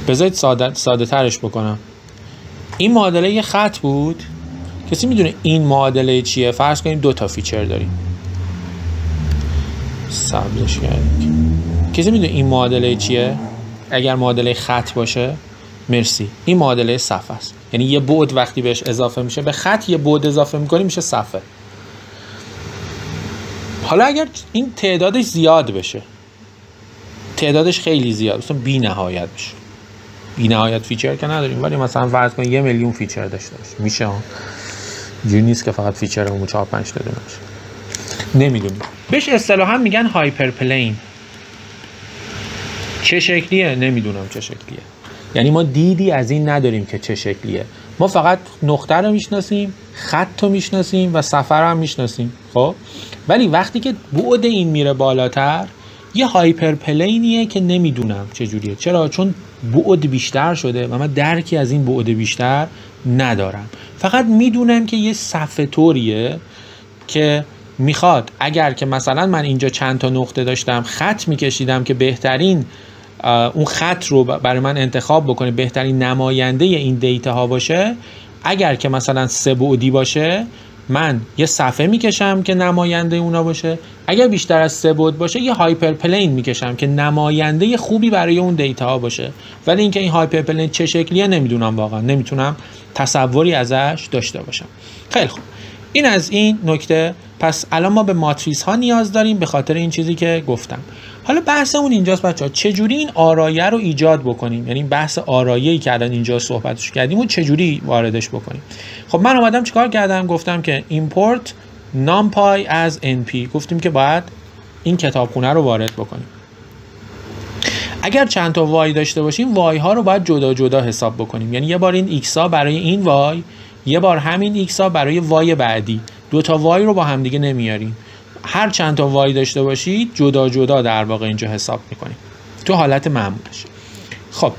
بذارید ساده ترش بکنم. این معادله یه خط بود. کسی میدونه این معادله چیه؟ فرض کنیم 2 تا فیچر داریم. سبزش کردیم. کسی میدونه این معادله چیه؟ اگر معادله خط باشه، مرسی، این معادله صفحه است. یعنی یه بعد وقتی بهش اضافه میشه، به خط یه بعد اضافه میکنیم میشه صفحه. حالا اگر این تعدادش زیاد بشه، تعدادش خیلی زیاد، مثلا بی نهایت بشه، بی نهایت فیچر که نداریم، ولی مثلا فرض کنیم 1 میلیون فیچر داشته باشه، میشه ها. جوری نیست که فقط فیچرمون 4-5 تا دونه باشه. نمیدونیم. بهش اصطلاحا میگن هایپر پلین. چه شکلیه؟ نمیدونم چه شکلیه. یعنی ما دیدی از این نداریم که چه شکلیه. ما فقط نقطه رو میشناسیم، خط رو میشناسیم و صفحه رو هم میشناسیم. خب ولی وقتی که بعد این میره بالاتر، یه هایپر پلینیه که نمیدونم چه جوریه. چرا؟ چون بعد بیشتر شده و من درکی از این بعد بیشتر ندارم. فقط میدونم که یه صفحه طوریه که میخواد اگر که مثلا من اینجا چند تا نقطه داشتم، خط میکشیدم که بهترین اون خط رو برای من انتخاب بکنه، بهترین نماینده این دیتا ها باشه. اگر که مثلا 3 بعدی باشه، من یه صفحه میکشم که نماینده اونا باشه. اگر بیشتر از 3 بعد باشه، یه هایپر پلین میکشم که نماینده خوبی برای اون دیتا ها باشه. ولی اینکه این هایپر پلین چه شکلیه نمیدونم، واقعا نمیتونم تصوری ازش داشته باشم. خیلی خوب، این از این نکته. پس الان ما به ماتریس ها نیاز داریم به خاطر این چیزی که گفتم. حالا بحثمون اینجاست بچه‌ها، چجوری این آرایه رو ایجاد بکنیم؟ یعنی بحث آرایه‌ای که الان اینجا صحبتش کردیم و چجوری واردش بکنیم. خب من اومدم چیکار کردم؟ گفتم که import numpy as np. گفتیم که باید این کتابخونه رو وارد بکنیم. اگر چند تا وای داشته باشیم، وای ها رو باید جدا جدا حساب بکنیم. یعنی یه بار این ایکس ها برای این وای، یه بار همین ایکس ها برای وای بعدی. 2 تا وای رو با هم دیگه نمیاریم. هر چند تا وای داشته باشید جدا جدا در واقع اینجا حساب میکنیم تو حالت معمولش. خب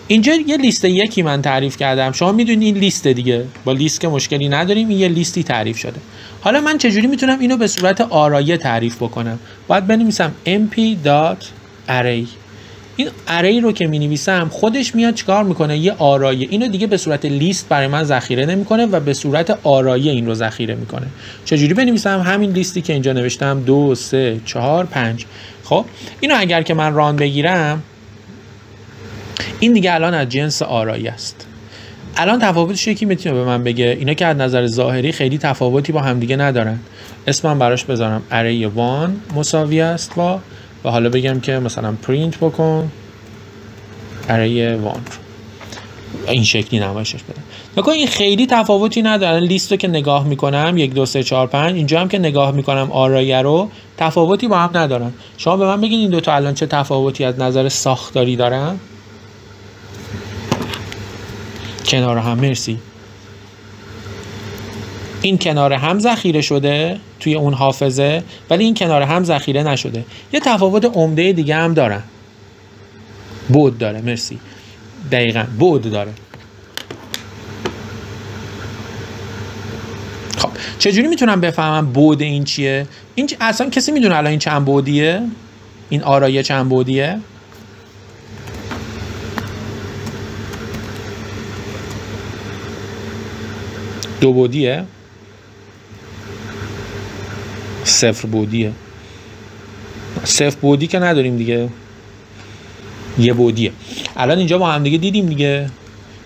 اینجا یه لیست یکی من تعریف کردم. شما میدونید این لیست دیگه، با لیست که مشکلی نداریم، این یه لیستی تعریف شده. حالا من چجوری میتونم اینو به صورت آرایه تعریف بکنم؟ باید بنویسم mp.array. این اری رو که می‌نویسم خودش میاد چیکار میکنه؟ یه آرایه اینو دیگه به صورت لیست برای من ذخیره نمیکنه و به صورت آرایه این رو ذخیره میکنه. چجوری بنویسم؟ همین لیستی که اینجا نوشتم 2 3 4 5. خب اینو اگر که من ران بگیرم، این دیگه الان از جنس آرایه است. الان تفاوتش یکی میتونه به من بگه؟ اینا که از نظر ظاهری خیلی تفاوتی با هم دیگه ندارن. اسمم براش بذارم اری 1 مساوی است با، و حالا بگم که مثلا پرینت بکن اری 1. این شکلی نمایشش بدم. نکن این خیلی تفاوتی نداره. لیست رو که نگاه میکنم 1 2 3 4 5، اینجا هم که نگاه میکنم آرایه رو، تفاوتی با هم ندارن. شما به من بگین این دوتا الان چه تفاوتی از نظر ساختاری دارن؟ کنار هم. مرسی. این کنار هم ذخیره شده توی اون حافظه، ولی این کنار هم ذخیره نشده. یه تفاوت عمده دیگه هم دارن. بعد داره. مرسی. دقیقاً بعد داره. خب چجوری میتونم بفهمم بعد این چیه؟ این اصلا کسی میدونه الان این چند بعدیه؟ این آرایه چند بعدیه؟ دو بعدیه؟ 0 بعدیه؟ 0 بعدی که نداریم دیگه، یه بعدیه. الان اینجا با هم دیگه دیدیم دیگه،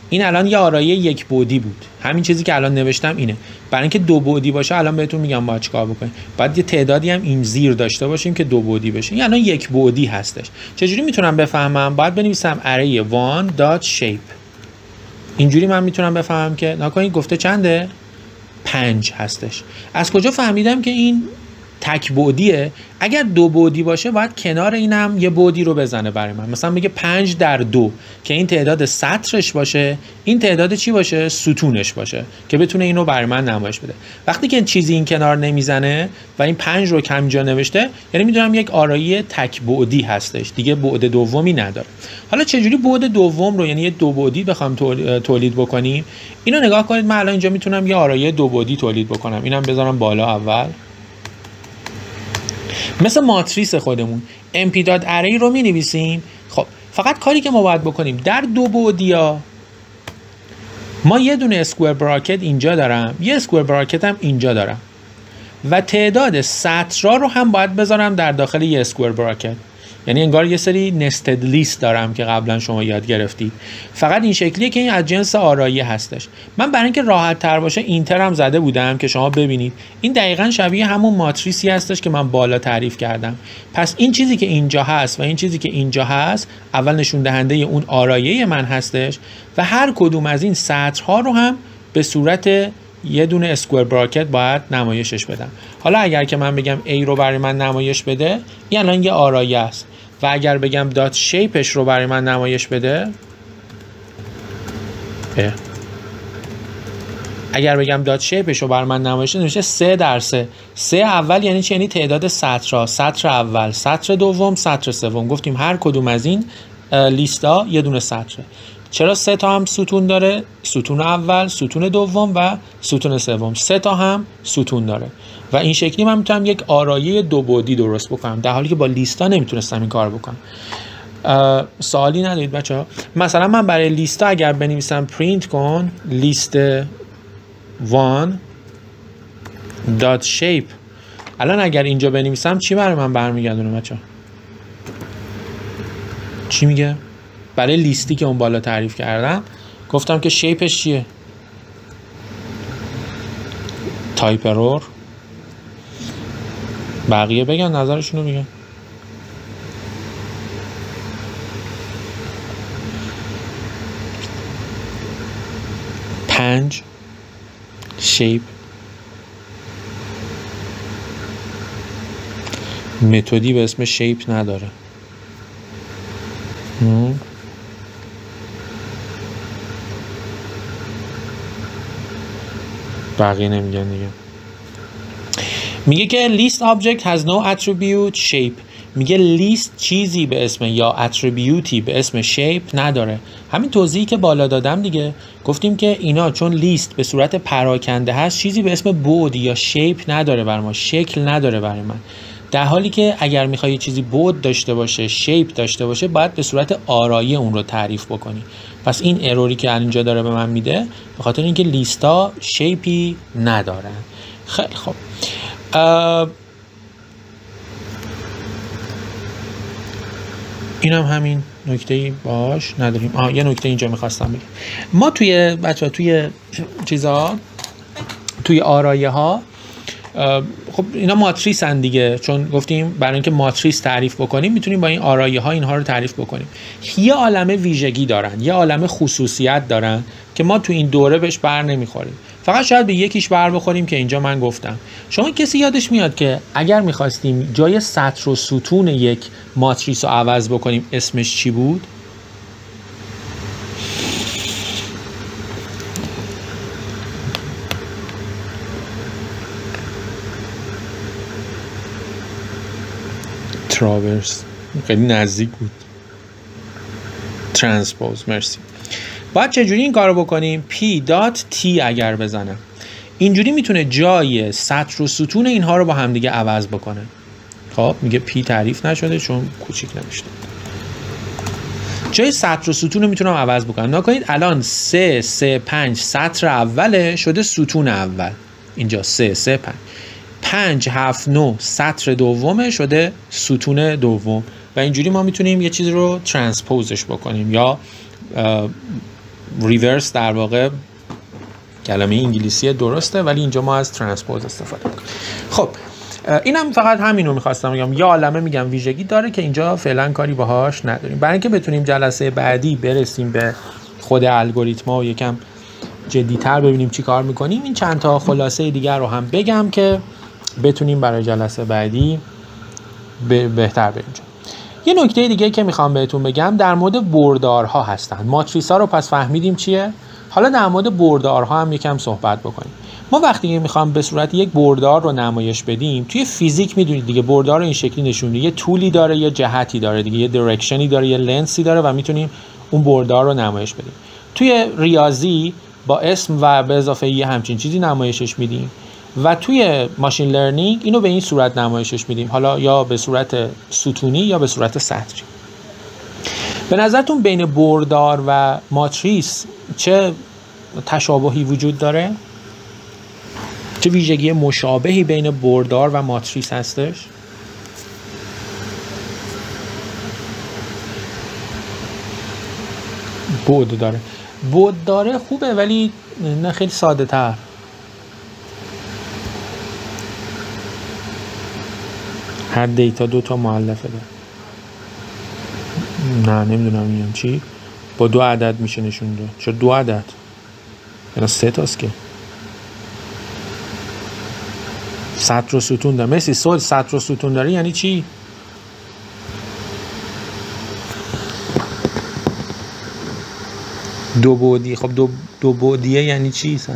این الان یه آرایه 1 بعدی بود. همین چیزی که الان نوشتم اینه. برای اینکه 2 بعدی باشه الان بهتون میگم باید چیکار بکنیم. باید یه تعدادی هم این زیر داشته باشیم که 2 بعدی بشه. این الان 1 بعدی هستش. چجوری میتونم بفهمم؟ باید بنویسم array 1.shape. اینجوری من میتونم بفهمم که ناکنید گفته چنده؟ 5 هستش. از کجا فهمیدم که این تک بعدیه؟ اگر 2 بعدی باشه باید کنار اینم یه بعدی رو بزنه برای من. مثلا بگه 5 در 2 که این تعداد سطرش باشه، این تعداد چی باشه؟ ستونش باشه که بتونه اینو برای من نمایش بده. وقتی که چیزی این کنار نمیزنه و این 5 رو کم جا نوشته، یعنی میدونم یک آرایه تک بعدی هستش، دیگه بعد دومی نداره. حالا چجوری بعد دوم رو، یعنی یه 2 بعدی بخوام تولید بکنیم؟ اینو نگاه کنید. من الان اینجا میتونم یه آرایه 2 بعدی تولید بکنم. اینم بذارم بالا اول، مثل ماتریس خودمون mp.array رو می نویسیم. خب فقط کاری که ما باید بکنیم در 2 بعدی ها ما یه دونه اسکوئر براکت اینجا دارم، یه اسکوئر براکت هم اینجا دارم و تعداد سطرها رو هم باید بذارم در داخل یه اسکوئر براکت. یعنی انگار یه سری نستد لیست دارم که قبلا شما یاد گرفتید. فقط این شکلیه که این از جنس آرایی هستش. من برای اینکه راحت تر باشه اینتر هم زده بودم که شما ببینید این دقیقاً شبیه همون ماتریسی هستش که من بالا تعریف کردم. پس این چیزی که اینجا هست و این چیزی که اینجا هست اول نشون دهنده اون آرایه من هستش و هر کدوم از این سطرها رو هم به صورت یه دونه اسکوئر براکت باید نمایشش بدم. حالا اگر که من بگم A رو برای من نمایش بده، این الان یه آرایه است و اگر بگم دات شیپش رو برای من نمایش بده، اگر بگم دات شیپش رو برای من نمایش بده میشه 3 در 3. 3 اول یعنی چی؟ یعنی تعداد سطرها، سطر اول، سطر دوم، سطر سوم. گفتیم هر کدوم از این لیستا یه دونه سطره. چرا 3 تا هم ستون داره؟ ستون اول، ستون دوم و ستون سوم. 3 تا هم ستون داره و این شکلی من میتونم یک آرایه دو بعدی درست بکنم، در حالی که با لیستا نمیتونستم این کار بکنم. سوالی ندارید بچه‌ها؟ مثلا من برای لیستا اگر بنویسم پرینت کن لیست 1 dot shape، الان اگر اینجا بنویسم چی برای من برمیگردونه بچه‌ها؟ چی میگه؟ برای لیستی که اون بالا تعریف کردم گفتم که شیپش چیه؟ تایپ ارور. بقیه بگن نظرشونو بگن. پنج شیپ متدی به اسم شیپ نداره. بقیه نمیگن دیگه. میگه که list object has no attribute shape. میگه لیست چیزی به اسم یا اتریبیوتی به اسم شیپ نداره. همین توضیحی که بالا دادم دیگه، گفتیم که اینا چون لیست به صورت پراکنده هست چیزی به اسم بعد یا شیپ نداره بر ما، شکل نداره برای من. در حالی که اگر میخوای چیزی بعد داشته باشه، شیپ داشته باشه، باید به صورت آرایی اون رو تعریف بکنی. پس این اروری که اینجا داره به من میده به خاطر اینکه لیستا شیپی ندارن. خیلی خب، اینم همین نکته‌ای باش نداریم. یه نکته اینجا میخواستم بگم. ما توی بچه‌ها توی چیزا، توی آرایه ها، خب اینا ماتریس هن دیگه، چون گفتیم برای اینکه ماتریس تعریف بکنیم میتونیم با این آرایه ها اینها رو تعریف بکنیم. یه عالمه ویژگی دارن، یه عالمه خصوصیت دارن که ما تو این دوره بهش بر نمیخوریم. فقط شاید به یکیش بر بخوریم که اینجا من گفتم. شما کسی یادش میاد که اگر میخواستیم جای سطر و ستون یک ماتریس رو عوض بکنیم اسمش چی بود؟ تراورس، خیلی نزدیک بود. ترانسپوز. مرسی. باید چجوری این کارو بکنیم؟ P.T اگر بزنم اینجوری میتونه جای سطر و ستون اینها رو با هم دیگه عوض بکنه. خب میگه P تعریف نشده چون کوچیک نمیشه. جای سطر و ستون رو میتونم عوض بکنم. نکنید الان 3 3 5 سطر اوله شده ستون اول. اینجا 3 3 5 5 7 9 سطر دومه شده ستون دوم و اینجوری ما میتونیم یه چیزی رو ترانسپوزش بکنیم یا ریورس. در واقع کلمه انگلیسی درسته ولی اینجا ما از ترانسپوز استفاده میکنیم. خب اینم فقط همینو میخواستم بگم. یا عالمه میگم ویژگی داره که اینجا فعلا کاری باهاش نداریم. برای اینکه بتونیم جلسه بعدی برسیم به خود الگوریتما و یکم جدی‌تر ببینیم چی کار میکنیم، این چند تا خلاصه دیگر رو هم بگم که بتونیم برای جلسه بعدی بهتر بریم. یه نکته دیگه که میخوام بهتون بگم در مورد بردارها هستن. ماتریس ها رو پس فهمیدیم چیه؟ حالا در مورد بردارها هم یکم صحبت بکنیم. ما وقتی میخوام به صورت یک بردار رو نمایش بدیم، توی فیزیک میدونید دیگه بردار رو این شکلی نشون میده. یه طولی داره، یه جهتی داره دیگه، یه دایرکشنی داره، یه لنسی داره و میتونیم اون بردار رو نمایش بدیم. توی ریاضی با اسم و به اضافه یه همچین چیزی نمایشش میدیم و توی ماشین لرنینگ اینو به این صورت نمایشش میدیم، حالا یا به صورت ستونی یا به صورت سطری. به نظرتون بین بردار و ماتریس چه تشابهی وجود داره؟ چه ویژگی مشابهی بین بردار و ماتریس هستش؟ بعد داره. بعد داره خوبه ولی نه خیلی ساده تر. هر دیتا دو تا مؤلفه داره. نه نمیدونم میگم چی. با 2 عدد میشه نشون داد. چرا 2 عدد؟ یعنی 3 تاست که. سطر و ستون داره. مثل سطر و ستون داره یعنی چی؟ دو بعدی. خب دو بعدیه یعنی چی سنا؟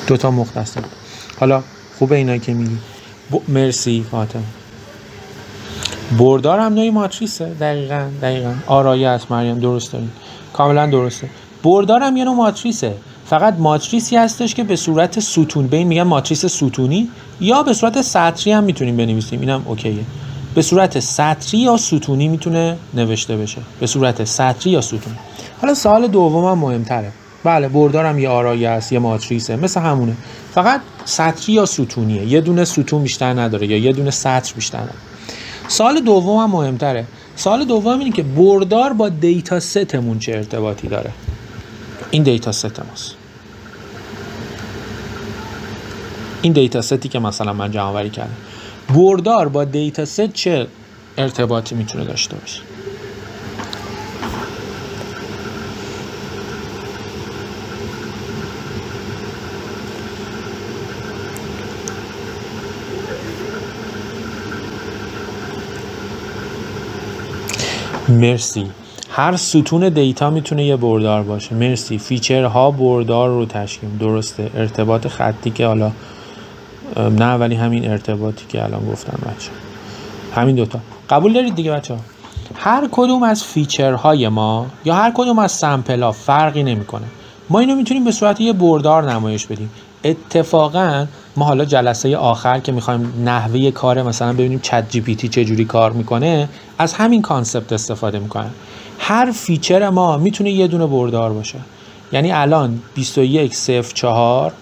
دو تا مختصر. حالا خوبه اینا که میگی. مرسی فاطمه. بردار هم نوعی ماتریسه. دقیقاً آرایه است مریم، درست دارین، کاملا درسته. بردار هم یه نوع ماتریسه، فقط ماتریسی هستش که به صورت ستون، به این میگن ماتریس ستونی، یا به صورت سطری هم میتونیم بنویسیم، اینم اوکیه. به صورت سطری یا ستونی میتونه نوشته بشه، به صورت سطری یا ستونی. حالا سوال دومم مهمتره. بله بردارم یه آرایه است، یه ماتریسه، مثل همونه، فقط سطری یا ستونیه، یه دونه ستون بیشتر نداره یا یه دونه سطر بیشتر نداره. سوال دومم مهمتره. سوال دوم اینه که بردار با دیتا ستمون چه ارتباطی داره. این دیتا ست ماست، این دیتا ستی که مثلا من جمع آوری کردم، بردار با دیتا ست چه ارتباطی میتونه داشته باشه؟ مرسی. هر ستون دیتا میتونه یه بردار باشه. مرسی. فیچرها بردار رو تشکیل، درسته. ارتباط خطی که حالا نه، ولی همین ارتباطی که الان گفتم بچه، همین دوتا قبول دارید دیگه بچه ها؟ هر کدوم از فیچرهای ما یا هر کدوم از سمپل ها فرقی نمیکنه، ما اینو میتونیم به صورت یه بردار نمایش بدیم. اتفاقا ما حالا جلسه آخر که میخوایم نحوه کار مثلا ببینیم چت جی پی تی چه جوری کار میکنه، از همین کانسپت استفاده میکنه. هر فیچر ما میتونه یه دونه بردار باشه. یعنی الان 2104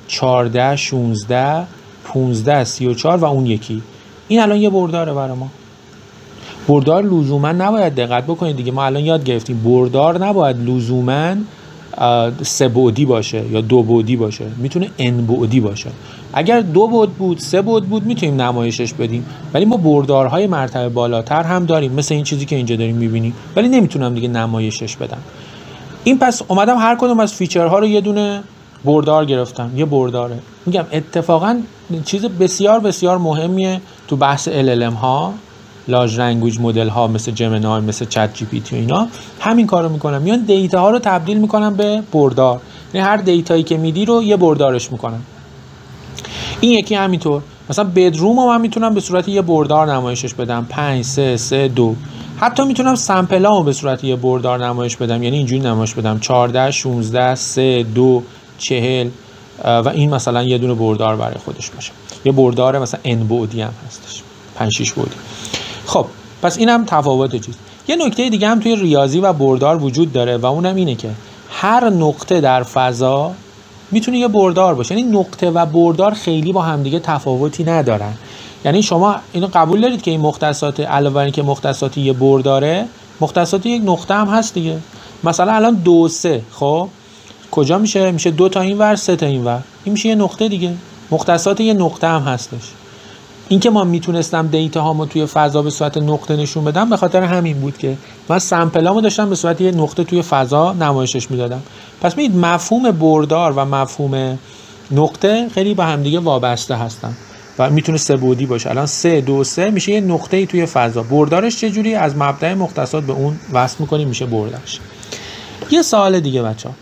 14 16 15 34 و اون یکی، این الان یه برداره برای ما. بردار لزوما نباید، دقت بکنید دیگه، ما الان یاد گرفتیم بردار نباید لزوما 3 بعدی باشه یا 2 بعدی باشه، میتونه n بعدی باشه. اگر 2 بعد بود 3 بعد بود میتونیم نمایشش بدیم، ولی ما بردارهای مرتبه بالاتر هم داریم، مثل این چیزی که اینجا داریم میبینیم، ولی نمیتونم دیگه نمایشش بدم. این پس اومدم هر کدوم از فیچرها رو یه دونه بردار گرفتم، یه برداره. میگم اتفاقا چیز بسیار بسیار مهمیه تو بحث LLM ها، لارج لنگویج مدل ها، مثل جمینای، مثل چت جی پی تی و اینا همین کارو میکنن، میان دیتا ها رو تبدیل میکنن به بردار. یعنی هر دیتایی که میدی رو یه بردارش میکنن. این یکی همینطور، مثلا بدروم رو من میتونم به صورت یه بردار نمایشش بدم، 5 3 3 2. حتی میتونم سمپل ها رو به صورت یه بردار نمایش بدم، یعنی اینجوری نمایش بدم 14 16 3 2 40 و این مثلا یه دونه بردار برای خودش باشه. یه بردار مثلا n بعدی هم هستش، 5 6 بعدی. خب پس اینم تفاوت چیز. یه نکته دیگه هم توی ریاضی و بردار وجود داره و اونم اینه که هر نقطه در فضا میتونه یه بردار باشه. یعنی نقطه و بردار خیلی با همدیگه تفاوتی ندارن. یعنی شما اینو قبول دارید که این مختصات علاوه بر اینکه مختصات یه برداره، مختصات یک نقطه هم هست دیگه. مثلا الان 2 3 خب کجا میشه؟ میشه 2 تا این ور 3 تا این ور، این میشه یه نقطه دیگه. مختصات یه نقطه هم هستش. این که ما میتونستم دیتا هامو توی فضا به صورت نقطه نشون بدم به خاطر همین بود که من سمپلامو داشتم به صورت یه نقطه توی فضا نمایشش میدادم. پس میدید مفهوم بردار و مفهوم نقطه خیلی به هم دیگه وابسته هستن و میتونه 3 بعدی باشه. الان 3 2 3 میشه یه نقطه‌ای توی فضا. بردارش چجوری؟ از مبدأ مختصات به اون وصل میکنیم میشه بردارش. یه سوال دیگه بچه‌ها،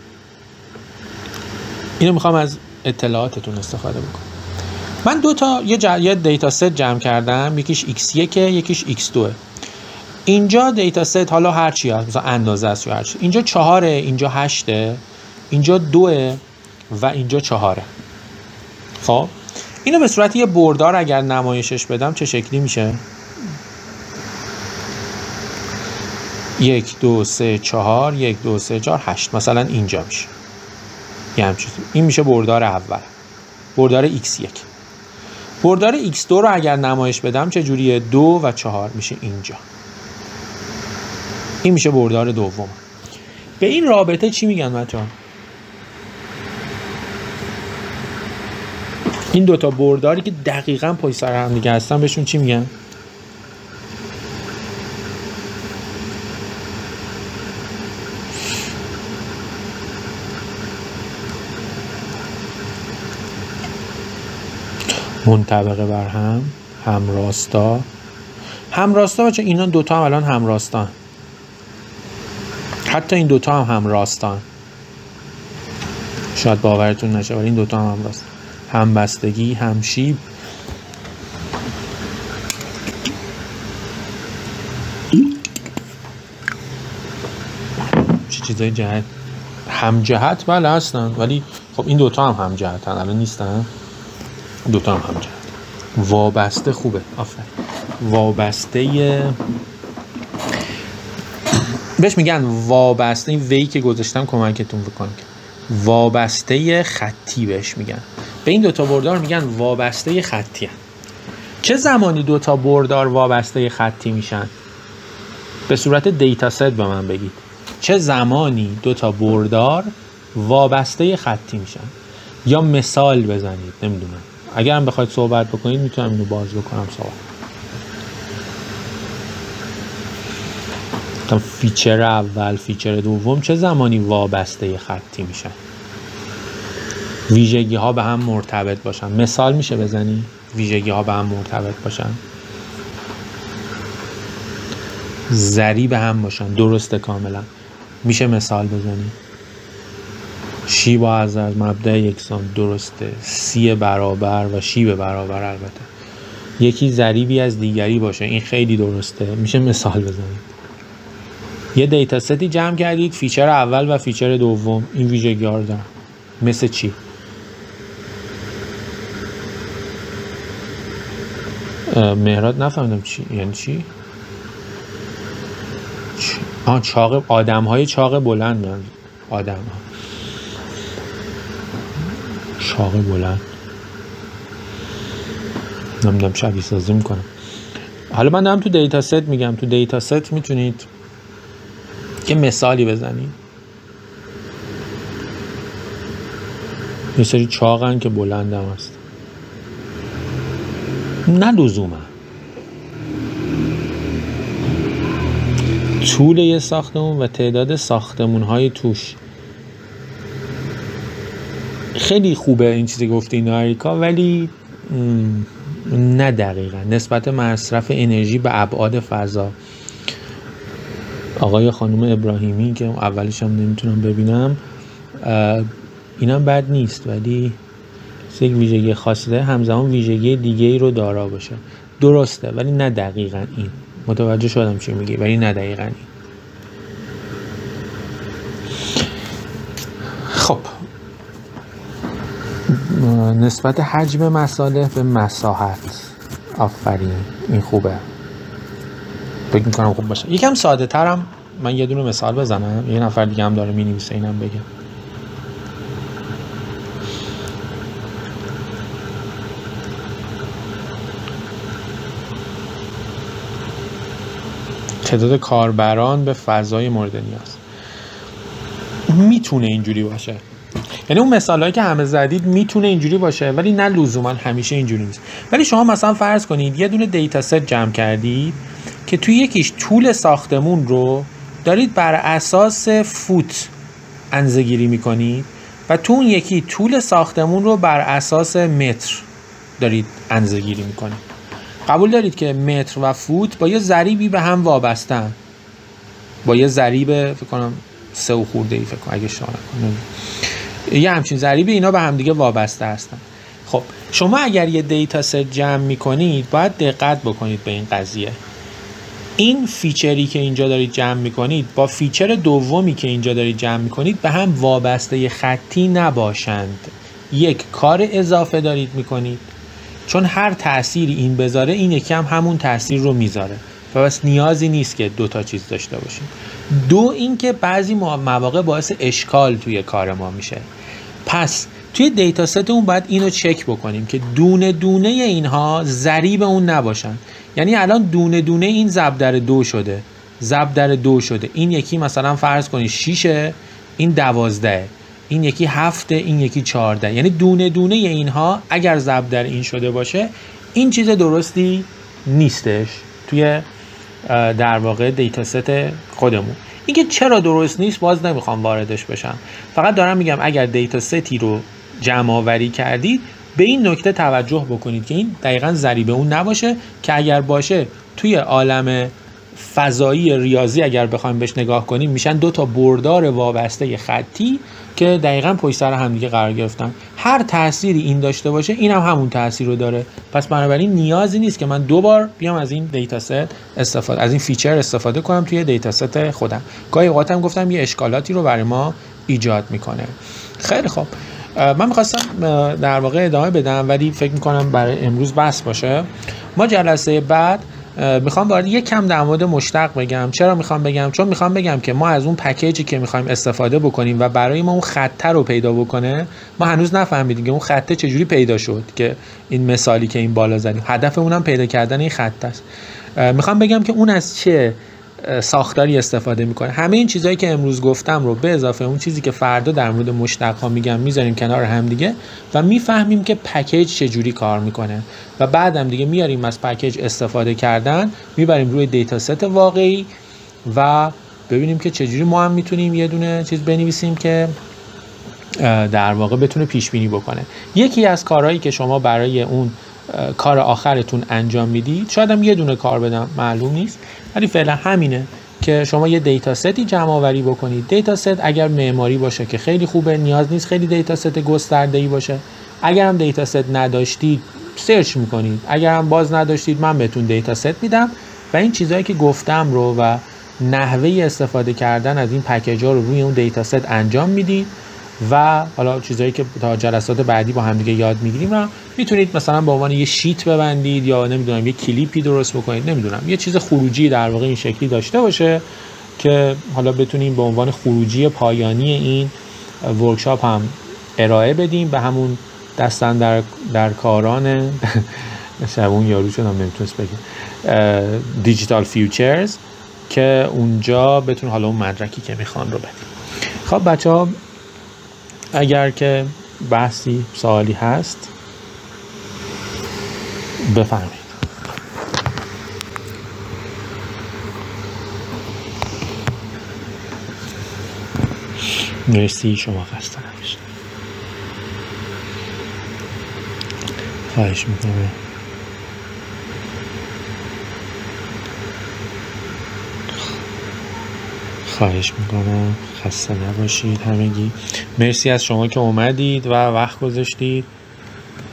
اینو میخوام از اطلاعاتتون استفاده بکنم. من یه دیتا ست جمع کردم، یکیش x1 یکیش x2. اینجا دیتا ست حالا هر چی هست، مثلا اندازه است یا هر چی. اینجا 4، اینجا 8، اینجا 2 و اینجا 4. خب اینو به صورت یه بردار اگر نمایشش بدم چه شکلی میشه؟ 1 2 3 4 1 2 3 4 8 مثلا اینجا میشه یه همچین. این میشه بردار اول، بردار x1. بردار x2 رو اگر نمایش بدم چه جوریه؟ 2 و 4 میشه اینجا. این میشه بردار دوم. به این رابطه چی میگن بچه‌ها؟ این دوتا برداری که دقیقاً پشت سر هم دیگه هستن بهشون چی میگن؟ منطبقه بر هم، همراستا. همراستا بچه اینا دوتا هم الان همراستان، حتی این دوتا هم همراستان، شاید باورتون نشه ولی این دوتا هم همراست. همبستگی، همشیب. چه چیزای جهت؟ همجهت بله هستن ولی خب این دوتا هم همجهتن الان نیستن. دوتا هم همجهت. وابسته خوبه، آفرین. وابسته بهش میگن وابسته، این وی که گذاشتم کمکتون بکنه، وابسته خطی بهش میگن. به این دوتا بردار میگن وابسته خطی هن. چه زمانی دوتا بردار وابسته خطی میشن؟ به صورت دیتا ست به من بگید چه زمانی دوتا بردار وابسته خطی میشن، یا مثال بزنید. نمیدونم اگرم بخواید صحبت بکنید میتونم اینو باز بکنم صحبت. فیچر اول، فیچر دوم چه زمانی وابسته خطی میشن؟ ویژگی ها به هم مرتبط باشن. مثال میشه بزنی؟ ویژگی ها به هم مرتبط باشن، ضریب هم باشن. درسته کاملا. میشه مثال بزنی؟ شیب از مبدأ یکسان. درسته. سی برابر و شیب برابر. البته یکی ضریبی از دیگری باشه. این خیلی درسته. میشه مثال بزنید. یه دیتا ستی جمع کردید، فیچر اول و فیچر دوم این ویژگی ها رو دارن. مثل چی؟ مهراد نفهمیدم چی یعنی چی؟ چاق، آدم های چاق بلند. من آدم ها چاق بلند نمیدونم شبیه سازی میکنم. حالا من دارم تو دیتا ست میگم. تو دیتا ست میتونید یه مثالی بزنید. یه سری چاقن که بلند هم هست. نه لزوما. طول یه ساختمون و تعداد ساختمون های توش. خیلی خوبه این چیزی گفته این آریکا ولی نه دقیقا. نسبت مصرف انرژی به ابعاد فضا. آقای خانم ابراهیمی که اولش هم نمیتونم ببینم اینم بد نیست ولی یک ویژگی خاصی داره همزمان ویژگی دیگه ای رو دارا باشه. درسته ولی نه دقیقا این. متوجه شدم چی میگی ولی نه دقیقا این. خب نسبت حجم مصالح به مساحت. آفرین این خوبه. فکر میکنم خوب باشه. یکم ساده ترم من یه دونه مثال بزنم. یه نفر دیگه هم داره مینویسه اینم بگم. تعداد کاربران به فضای مورد نیاز. میتونه اینجوری باشه. یعنی اون مثالایی که همه زدید میتونه اینجوری باشه ولی نه لزوما همیشه اینجوری نیست. ولی شما مثلا فرض کنید یه دونه دیتا ست جمع کردید که توی یکیش طول ساختمون رو دارید بر اساس فوت اندازه‌گیری میکنید و تو اون یکی طول ساختمون رو بر اساس متر دارید اندازه‌گیری میکنید. قبول دارید که متر و فوت با یه ضریبی به هم وابستن. با یه ضریب فکر کنم 3 و خورده‌ای فکر کنم اگه اشتباه نکنم. یه همچین ضریبی اینا به هم دیگه وابسته هستن. خب شما اگر یه دیتا ست جمع میکنید باید دقت بکنید به این قضیه. این فیچری که اینجا دارید جمع میکنید با فیچر دومی که اینجا دارید جمع میکنید به هم وابسته خطی نباشند. یک کار اضافه دارید میکنید چون هر تأثیری این بذاره این یکی هم همون تأثیر رو میذاره. و بس نیازی نیست که دو تا چیز داشته باشیم. دو اینکه بعضی مواقع باعث اشکال توی کار ما میشه. پس توی دیتا ستمون باید اینو چک بکنیم که دونه دونه اینها ضریب اون نباشن. یعنی الان دونه دونه این ضرب در 2 شده، ضرب در 2 شده، این یکی مثلا فرض کنید 6، این 12، این یکی 7، این یکی 14. یعنی دونه دونه اینها اگر ضرب در این شده باشه این چیز درستی نیستش توی در واقع دیتا ست خودمون. اینکه چرا درست نیست باز نمیخوام واردش بشم، فقط دارم میگم اگر دیتا ستی رو جمع آوری کردید به این نکته توجه بکنید که این دقیقاً ضریب اون نباشه، که اگر باشه توی عالم فضایی ریاضی اگر بخوایم بهش نگاه کنیم میشن دو تا بردار وابسته خطی که دقیقاً پشت سر هم دیگه قرار گرفتن. هر تأثیری این داشته باشه این هم همون تأثیر رو داره. پس بنابراین نیازی نیست که من دوبار بیام از این دیتا ست استفاده، از این فیچر استفاده کنم توی دیتا ست خودم. گاهی اوقات هم گفتم یه اشکالاتی رو برای ما ایجاد میکنه. خیلی خوب، من میخواستم در واقع ادامه بدم ولی فکر میکنم برای امروز بس باشه. ما جلسه بعد میخوام وارد یک کم در مورد مشتق بگم. چرا میخوام بگم؟ چون میخوام بگم که ما از اون پکیجی که میخوایم استفاده بکنیم و برای ما اون خطه رو پیدا بکنه، ما هنوز نفهمیدیم که اون خطه چجوری پیدا شد، که این مثالی که این بالا زدیم هدف اونم پیدا کردن این خط است. میخوام بگم که اون از چه ساختاری استفاده میکنه. همه این چیزایی که امروز گفتم رو به اضافه اون چیزی که فردا در مورد مشتق ها میگم میذاریم کنار هم دیگه و میفهمیم که پکیج چجوری کار میکنه و بعدم دیگه میاریم از پکیج استفاده کردن میبریم روی دیتا ست واقعی و ببینیم که چجوری ما هم میتونیم یه دونه چیز بنویسیم که در واقع بتونه پیش بینی بکنه. یکی از کارهایی که شما برای اون کار آخرتون انجام میدید، شاید هم یه دونه کار بدم معلوم نیست، ولی فعلا همینه که شما یه دیتا ستی جمع آوری بکنید. دیتا ست اگر معماری باشه که خیلی خوبه، نیاز نیست خیلی دیتا ست گسترده‌ای باشه. اگر هم دیتا ست نداشتید سرچ میکنید، اگر هم باز نداشتید من بهتون دیتا ست میدم و این چیزایی که گفتم رو و نحوه استفاده کردن از این پکیج‌ها رو روی اون دیتا ست انجام میدید و حالا چیزایی که تا جلسات بعدی با هم دیگه یاد میگیریم رو میتونید مثلا به عنوان یه شیت ببندید یا نمیدونم یه کلیپی درست بکنید، نمیدونم یه چیز خروجی در واقع این شکلی داشته باشه که حالا بتونیم به عنوان خروجی پایانی این ورکشاپ هم ارائه بدیم به همون دستن در کاران شبون یارو شدم نمیتونست بگم دیجیتال فیوچرز، که اونجا بتون حالا اون مدرکی که میخوان رو بدیم. خب بچه‌ها اگر که بحثی سوالی هست بفرمایید. مرسی، شما خسته نباشید. خواهش میکنم. خواهش میکنم، خسته نباشید همگی. مرسی از شما که اومدید و وقت گذاشتید.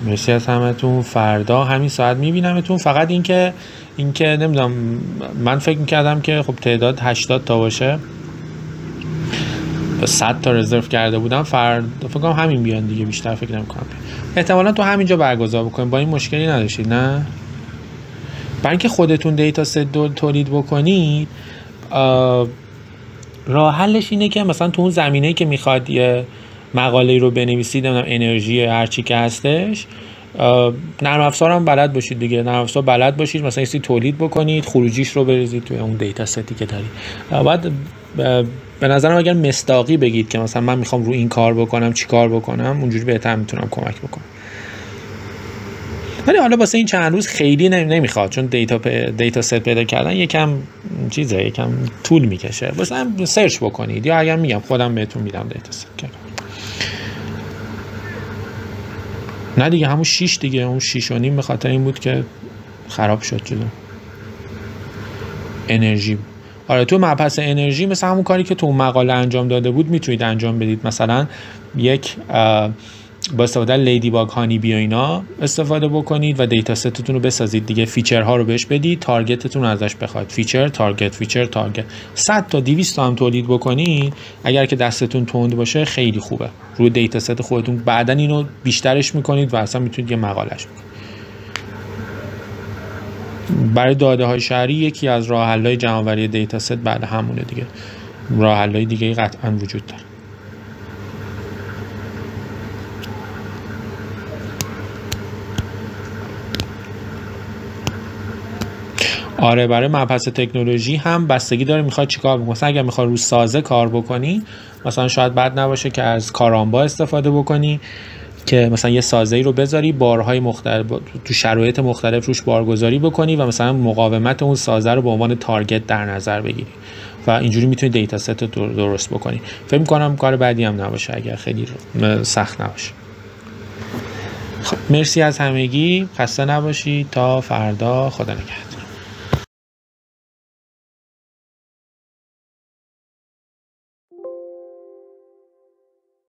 مرسی از همتون. فردا همین ساعت میبینمتون. فقط اینکه نمیدونم، من فکر میکردم که خب تعداد 80 تا باشه، 100 تا رزرو کرده بودم. فردا فکر کنم همین بیان دیگه، بیشتر فکر نمیکنم. احتمالاً تو همینجا برگزار بکنیم. با این مشکلی نداشتید نه؟ برای اینکه خودتون دیتا ست تولید بکنید، راه حلش اینه که مثلا تو اون زمینه‌ای که میخواد یه مقاله رو بنویسید، نمیدونم انرژی هر چی که هستش، نرم افزار هم بلد باشید دیگه. نرم افزار بلد باشید، مثلا یه چیزی تولید بکنید، خروجیش رو بریزید توی اون دیتا ستی که دارید. بعد به نظرم اگر مصداقی بگید که مثلا من میخوام رو این کار بکنم، چی کار بکنم، اونجوری بهتر میتونم کمک بکنم. ولی حالا واسه این چند روز خیلی نمیخواد، چون دیتا ست پیدا کردن یکم چیزه، یکم طول میکشه. واسه هم سرچ بکنید یا اگر میگم خودم بهتون میدم دیتا ست کردن. نه دیگه همون 6 دیگه، اون 6.5 به خاطر این بود که خراب شد جلو انرژی. آره تو مبحث انرژی مثل همون کاری که تو مقاله انجام داده بود میتونید انجام بدید. مثلا یک با استفاده لیدی باگ، هانی بی و اینا استفاده بکنید و دیتا ستتون رو بسازید دیگه. فیچرها رو بهش بدید، تارگتتون رو ازش بخواید، فیچر تارگت 100 تا 200 تا هم تولید بکنید. اگر که دستتون تند باشه خیلی خوبه روی دیتا ست خودتون. بعداً اینو بیشترش میکنید و اصلا میتونید یه مقالهش بکنید. برای داده های شهری یکی از راه حل‌های جمع‌آوری دیتا ست بعد همونه دیگه. راه حل‌های دیگه قطعا وجود داره. آره برای مبحث تکنولوژی هم بستگی داره میخواد چیکار بکنی. مثلا اگر میخواد رو سازه کار بکنی، مثلا شاید بد نباشه که از کارامبا استفاده بکنی که مثلا یه سازه‌ای رو بذاری، بارهای مختلف تو شرایط مختلف روش بارگذاری بکنی و مثلا مقاومت اون سازه رو به عنوان تارگت در نظر بگیری و اینجوری میتونی دیتا ست رو درست بکنی. فکر می‌کنم کار بعدی هم نباشه اگر خیلی سخت نباشه. خب مرسی از همگی، خسته نباشید تا فردا، خدا نگهدار.